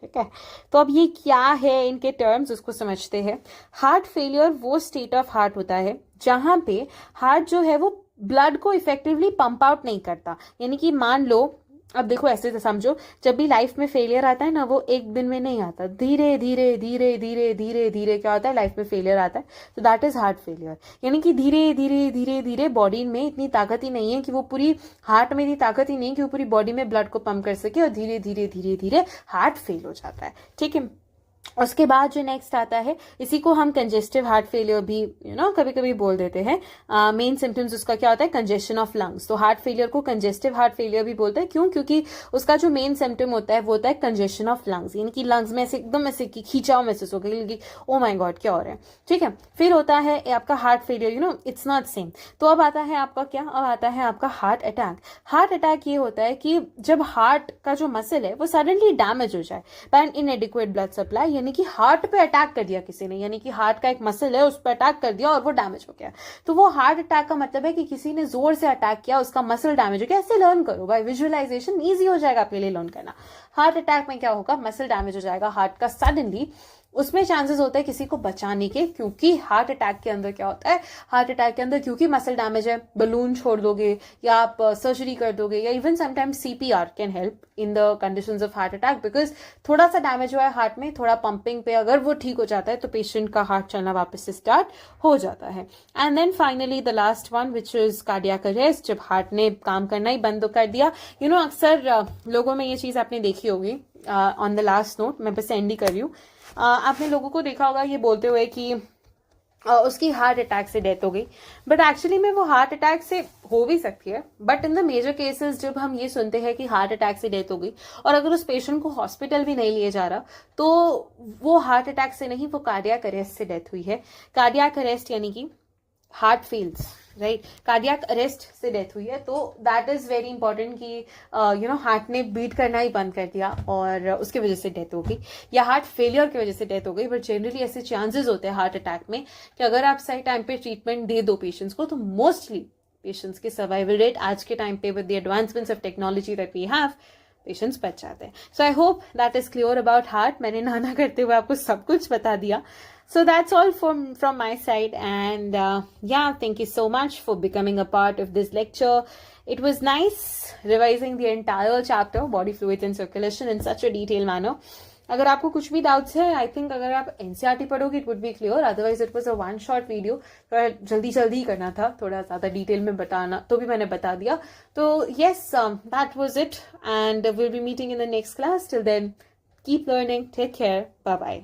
ठीक है, तो अब ये क्या है इनके टर्म्स, उसको समझते हैं। हार्ट फेलियर वो स्टेट ऑफ हार्ट होता है जहां पे हार्ट जो है वो ब्लड को इफेक्टिवली पंप आउट नहीं करता। यानी कि मान लो, अब देखो ऐसे तो समझो, जब भी लाइफ में फेलियर आता है ना, वो एक दिन में नहीं आता, धीरे धीरे धीरे धीरे धीरे धीरे क्या होता है, लाइफ में फेलियर आता है। तो दैट इज हार्ट फेलियर। यानी कि धीरे धीरे धीरे धीरे बॉडी में इतनी ताकत ही नहीं है कि वो पूरी, हार्ट में इतनी ताकत ही नहीं है कि वो पूरी बॉडी में ब्लड को पंप कर सके, और धीरे धीरे धीरे धीरे हार्ट फेल हो जाता है। ठीक है, उसके बाद जो नेक्स्ट आता है, इसी को हम कंजेस्टिव हार्ट फेलियर भी कभी कभी बोल देते हैं। मेन सिम्टम्स उसका क्या होता है? Congestion of lungs. तो हार्ट फेलियर को कंजेस्टिव हार्ट फेलियर भी बोलते हैं। क्यों? क्योंकि उसका जो मेन सिम्टम होता है वो होता है कंजेशन ऑफ लंग्स, यानी कि लंग्स में ऐसे एकदम ऐसे खींचाव महसूस होगा कि ओ माय गॉड क्या हो रहा है। ठीक है, फिर होता है आपका heart failure, it's not same. तो अब आता है आपका क्या? अब आता है आपका हार्ट अटैक। हार्ट अटैक ये होता है कि जब हार्ट का जो मसल है वो सडनली डैमेज हो जाए by an inadequate blood supply, यानी कि हार्ट पे अटैक कर दिया किसी ने, यानी कि हार्ट का एक मसल है उस पर अटैक कर दिया और वो डैमेज हो गया। तो वो हार्ट अटैक का मतलब है कि किसी ने जोर से अटैक किया, उसका मसल डैमेज हो गया। ऐसे लर्न करो बाय विजुअलाइजेशन, इजी हो जाएगा आपके लिए लर्न करना। हार्ट अटैक में क्या होगा? मसल डैमेज हो जाएगा हार्ट का सडनली, उसमें चांसेस होता है किसी को बचाने के, क्योंकि हार्ट अटैक के अंदर क्या होता है, हार्ट अटैक के अंदर क्योंकि मसल डैमेज है, बलून छोड़ दोगे या आप सर्जरी कर दोगे, या even sometimes CPR can help in the conditions of heart attack, because थोड़ा सा डैमेज हुआ है हार्ट में, थोड़ा पंपिंग पे अगर वो ठीक हो जाता है तो पेशेंट का हार्ट चलना वापस से स्टार्ट हो जाता है। And then finally the last one which is cardiac arrest, जब हार्ट ने काम करना ही बंद कर दिया। अक्सर लोगों में ये चीज आपने देखी होगी। ऑन द लास्ट नोट मैं बस एंड ही कर रही हूँ, आपने लोगों को देखा होगा ये बोलते हुए कि उसकी हार्ट अटैक से डेथ हो गई, बट एक्चुअली में वो हार्ट अटैक से हो भी सकती है, but in the major cases जब हम ये सुनते हैं कि हार्ट अटैक से डेथ हो गई और अगर उस पेशेंट को हॉस्पिटल भी नहीं लिए जा रहा, तो वो हार्ट अटैक से नहीं, वो कार्डियक अरेस्ट से डेथ हुई है। कार्डियक अरेस्ट यानी कि heart fails, right, cardiac arrest से डेथ हुई है। तो दैट इज वेरी इंपॉर्टेंट कि हार्ट ने बीट करना ही बंद कर दिया और उसकी वजह से डेथ हो गई, या हार्ट फेलियर की वजह से डेथ हो गई। बट जनरली ऐसे चांसेस होते हैं हार्ट अटैक में कि अगर आप सही टाइम पे ट्रीटमेंट दे दो पेशेंट्स को, तो मोस्टली पेशेंट्स की सर्वाइवल रेट आज के टाइम पे with the advancements of technology that we have, patients बच जाते हैं। So I hope that is clear about heart. मैंने नाना करते हुए आपको सब कुछ बता दिया। So that's all from my side, and yeah, thank you so much for becoming a part of this lecture. It was nice revising the entire chapter, body fluids and circulation, in such a detailed manner. अगर आपको कुछ भी doubts है, I think अगर आप NCERT पढ़ोगे it would be clear, otherwise it was a one shot video, थोड़ा जल्दी जल्दी करना था, थोड़ा ज्यादा डिटेल में बताना, तो भी मैंने बता दिया। तो yes, that was it, and we'll be meeting in the next class. Till then, keep learning, take care, bye bye.